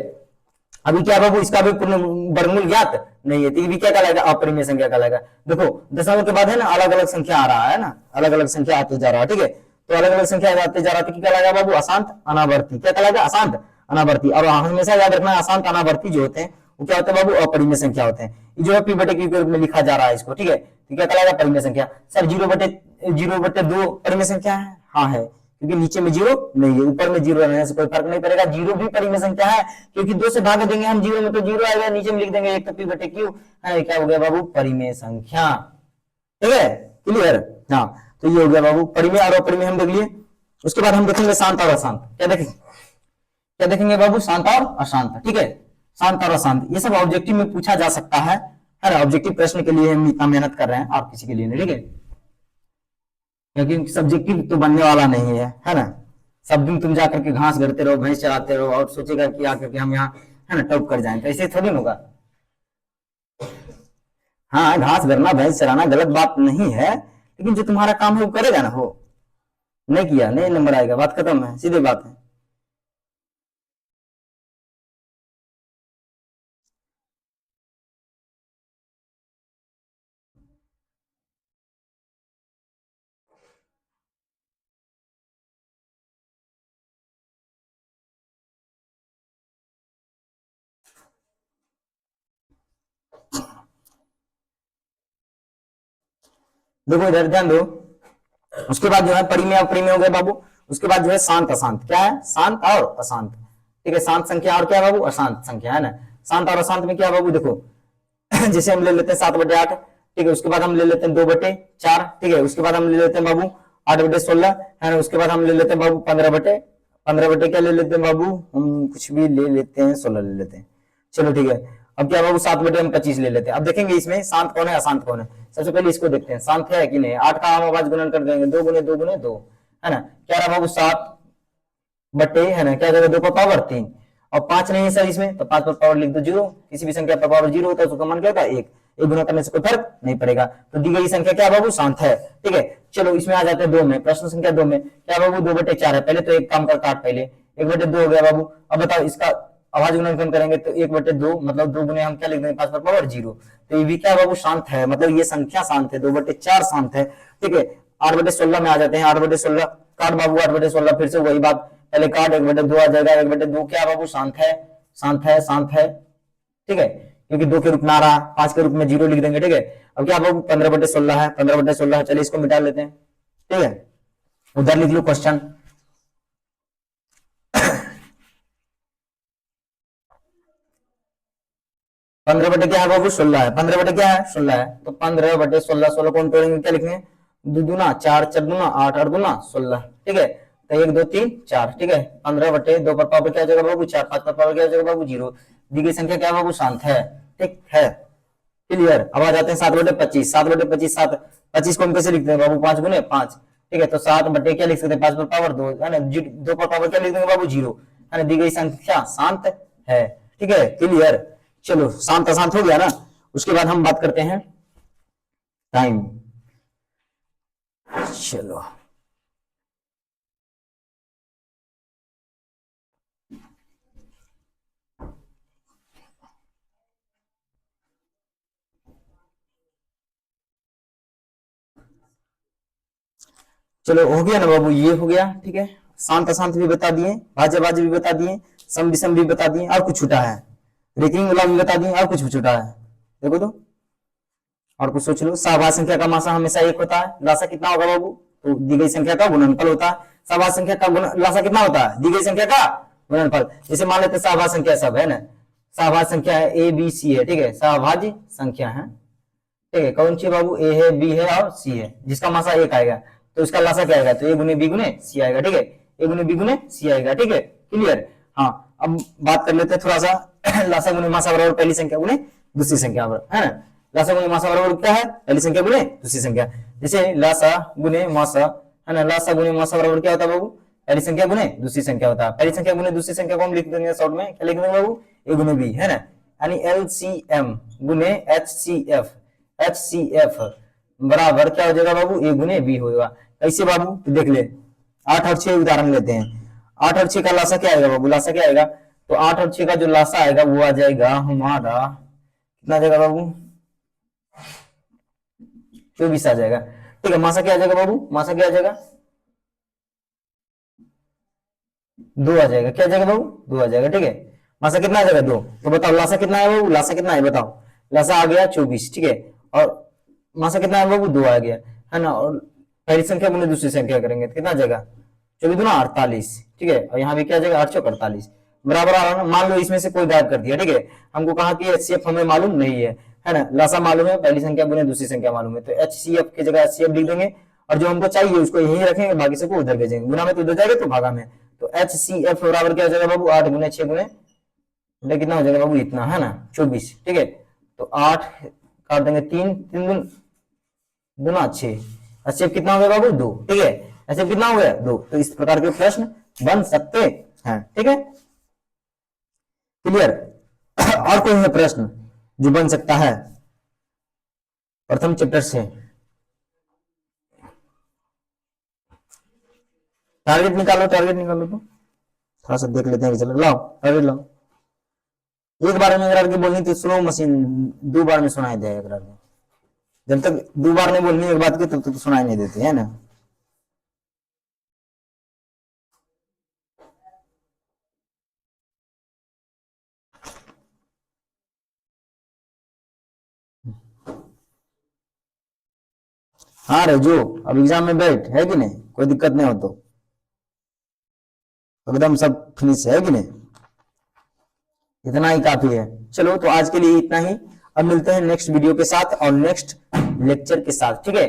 Speaker 1: अभी क्या बाबू, इसका भी पूर्ण वर्गमूल ज्ञात नहीं है, तो ये भी क्या कहलाएगा, अपरिमेय संख्या कहलाएगा। देखो दशमलव के बाद है ना अलग अलग संख्या आ रहा है ना, अलग अलग संख्या आते जा रहा है, ठीक है। तो अलग अलग संख्या आते जा रहा था, क्या लगा बाबू, अशांत अनावर्ती। क्या कहलाएगा, अशांत अनावर्ती। और हमेशा याद रखना अशांत अनावर्ती जो होते हैं वो क्या होते हैं बाबू, अपरिमेय संख्या होते हैं। जो है पी बटे क्यू के रूप में लिखा जा रहा है इसको, ठीक है। तो क्या कहलाएगा, परिमेय संख्या। सर 0/2 परिमेय संख्या है, हाँ है, क्योंकि नीचे में जीरो नहीं है, ऊपर में जीरो रहने से कोई फर्क नहीं पड़ेगा। जीरो भी परिमेय संख्या है, क्योंकि 2 से भाग देंगे हम जीरो में तो जीरो आएगा, नीचे में लिख देंगे 1 तो पी बटे क्यू है, क्या हो गया बाबू, परिमेय संख्या। ठीक है, क्लियर। हाँ, तो ये हो गया बाबू परिमेय और अपरिमेय हम देख लिए। उसके बाद हम देखेंगे शांत और अशांत। क्या देखेंगे बाबू, शांत और अशांत। ठीक है, शांत और अशांत ये सब ऑब्जेक्टिव में पूछा जा सकता है ना। ऑब्जेक्टिव प्रश्न के लिए हम इतना मेहनत कर रहे हैं, आप किसी के लिए नहीं, ठीक है, क्योंकि सब्जेक्टिव तो बनने वाला नहीं है ना। सब दिन तुम जाकर के घास गढ़ते रहो, भैंस चराते रहो और सोचेगा कि आकर के हम यहाँ है ना टॉप कर जाएं, तो ऐसे थोड़ी होगा। हाँ, घास गरना भैंस चराना गलत बात नहीं है, लेकिन जो तुम्हारा काम है वो करेगा ना, हो नहीं किया नहीं नंबर आएगा, बात खत्म है, सीधी बात है। देखो इधर ध्यान दो। उसके बाद जो है परिमेय अपरिमेय हो गए बाबू। उसके बाद जो है शांत अशांत। क्या है, शांत और अशांत। ठीक है, शांत संख्या और क्या बाबू, अशांत संख्या, है ना। शांत और अशांत में क्या बाबू, देखो जैसे हम ले लेते हैं 7/8, ठीक है। उसके बाद हम ले लेते हैं 2/4, ठीक है। उसके बाद हम ले लेते हैं बाबू 8/16, है ना। उसके बाद हम ले लेते हैं बाबू 15/15 क्या ले लेते हैं बाबू, हम कुछ भी ले लेते हैं, 16 ले लेते हैं, चलो ठीक है। अब क्या बाबू 7/25 हम 25 ले लेते हैं। अब देखेंगे इसमें शांत कौन है अशांत कौन है। सबसे पहले इसको देखते हैं शांत है कि नहीं। 8 का हम आवाज गुणन कर देंगे, 2 गुने 2 गुने 2, है ना। क्या रहा बाबू 7 बटे, है ना, क्या जगह 2 पर पावर 3 और 5 नहीं है सर इसमें, तो 5 पर पावर लिख दो 0। किसी भी संख्या पर पावर 0 होता है उसका मान क्या होता है 1। एक गुना करने से कोई फर्क नहीं पड़ेगा। तो दी गई संख्या क्या बाबू, शांत है। ठीक है, चलो इसमें आ जाते हैं 2 में। प्रश्न संख्या 2 में क्या बाबू, 2/4 है। पहले तो एक काम कर काट, पहले 1/2 हो गया बाबू। अब बताओ इसका आवाज गुणनखंड करेंगे तो 1/2 मतलब 2 गुने हम क्या लिख देंगे 5 पर पावर 0। तो ये भी क्या बाबू शांत है, मतलब ये संख्या शांत है, 2/4 शांत है। ठीक है, 8/16 में आ जाते हैं। 8/16 काट बाबू, 8/16 फिर से वही बात, पहले काट, 1/2 आ जाएगा। 1/2 क्या बाबू, शांत है, शांत है, शांत है। ठीक है, क्योंकि 2 के रूप में आ रहा, 5 के रूप में 0 लिख देंगे। ठीक है, अब क्या बाबू 15/16 है, 15/16 है, चलिए इसको मिटा लेते हैं। ठीक है, उधर लिख लो क्वेश्चन। 15 क्या है बाबू, 16 है। 15 क्या है, 16 है। तो 15/16, 16 कौन तोड़ेंगे, क्या लिखेंगे, 2 दूना 4, 4 दूना 8, 8 दूना 16। ठीक है, तो 1 2 3 4। ठीक है, 15/2 पर पावर क्या जाएगा बाबू 4, 5 पर पावर क्या जाएगा बाबू 0। दी गई संख्या क्या बाबू, शांत है। ठीक है, क्लियर। अब आ जाते हैं 7/25। 7/25 7, 25 को हम कैसे लिखते हैं बाबू, 5 गुने 5। ठीक है, तो 7 बटे क्या लिख सकते हैं, 5 पर पावर 2, है ना। 2 पर पावर क्या लिख देंगे बाबू 0, है ना। दी गई संख्या शांत है। ठीक है, क्लियर। चलो शांत अशांत हो गया ना। उसके बाद हम बात करते हैं टाइम। चलो चलो हो गया ना बाबू, ये हो गया। ठीक है, शांत अशांत भी बता दिए, भाज्य भाज्य भी बता दिए, सम विषम भी बता दिए, और कुछ छूटा है, रेखिंग वाला भी बता दिए, और कुछ छूटा है, देखो तो। और कुछ सोच लो। सहभाज्य संख्या का मासा हमेशा 1 होता है। लासा कितना होगा बाबू, तो दी गई संख्या का गुणनफल होता है। सहभाज्य संख्या का लासा कितना होता है, दी गई संख्या का गुणनफल। जैसे मान लेते सहभाज्य संख्या सब है ना, सहभाज्य संख्या है ए बी सी है। ठीक है, सहभाज्य संख्या है। ठीक है, कौन सी बाबू, ए है, बी है और सी है, जिसका मासा 1 आएगा, तो उसका लासा क्या आएगा, तो ए गुने बी गुने सी आएगा। ठीक है, ए गुने बी गुने सी आएगा। ठीक है, क्लियर। हाँ, अब बात कर लेते हैं थोड़ा सा लासा गुने मासा बराबर पहली संख्या गुने दूसरी संख्या बराबर, है ना। लासा गुने मासा बराबर क्या है, पहली संख्या गुने दूसरी संख्या। जैसे लासा गुने मासा, है ना, लासा गुने मासा बराबर क्या होता है बाबू, पहली संख्या गुने दूसरी संख्या होता है। पहली संख्या गुने दूसरी संख्या को हम लिख देंगे शॉर्ट में, क्या लिख देंगे बाबू, ए गुने बी, है ना। यानी एलसीएम गुने एचसीएफ, एचसीएफ बराबर क्या हो जाएगा बाबू, ए गुने बी होगा। कैसे बाबू, तो देख ले, 8 और 6 उदाहरण लेते हैं। 8 और 6 का लासा क्या आएगा बाबू, लासा क्या आएगा, तो 8 और 6 का जो लासा आएगा वो आ जाएगा हमारा, कितना आ जाएगा बाबू, 24 आ जाएगा। ठीक है, मासा क्या आ जाएगा बाबू, मासा क्या आ जाएगा, 2 आ जाएगा। क्या आ जाएगा बाबू? 2 आ जाएगा। ठीक है, मासा कितना आ जाएगा? 2। तो बताओ लासा कितना है बाबू? लासा कितना है बताओ? लासा आ गया 24। ठीक है, और मासा कितना है बाबू? 2 आ गया, है ना। और पहली संख्या गुने दूसरी संख्या करेंगे तो कितना आ जाएगा? 24 दूना 48। ठीक है, और यहाँ भी क्या आ जाएगा? 8 चौक 48 बराबर आ रहा है ना। मान लो इसमें से कोई गायब कर दिया। ठीक है, हमको कहा कि एचसीएफ हमें मालूम नहीं है ना। लासा मालूम है, पहली संख्या गुने दूसरी संख्या मालूम है, तो एचसीएफ की जगह एचसीएफ लिख देंगे, और जो हमको चाहिए उसको यही रखेंगे, बाकी सबको उधर भेजेंगे। गुना में तो उधर जाएगा, तो भागा में, तो एचसीएफ बराबर क्या हो जाएगा बाबू? 8 गुने 6 गुने कितना हो जाएगा बाबू? इतना, है ना, 24। ठीक है, तो 8 काट देंगे, 3 3 गुना 6, एचसीएफ कितना हो गया बाबू? 2। ठीक है, एचसीएफ कितना हो गया? 2। तो इस प्रकार के प्रश्न बन सकते हैं। ठीक है, क्लियर? और कोई है प्रश्न जो बन सकता है प्रथम चैप्टर से? टारगेट निकालो, टारगेट निकालो, तो थोड़ा सा देख लेते हैं। चलो लाओ टारगेट लाओ। एक बार में अगर बोलनी तो स्लो मशीन 2 बार में सुनाई देगा। अगर जब तक 2 बार नहीं बोलनी एक बात की तब तक सुनाई नहीं देती, है ना। हाँ रे, जो अब एग्जाम में बैठ, है कि नहीं, कोई दिक्कत नहीं हो तो एकदम सब फिनिश है कि नहीं, इतना ही काफी है। चलो तो आज के लिए इतना ही, अब मिलते हैं नेक्स्ट वीडियो के साथ और नेक्स्ट लेक्चर के साथ। ठीक है,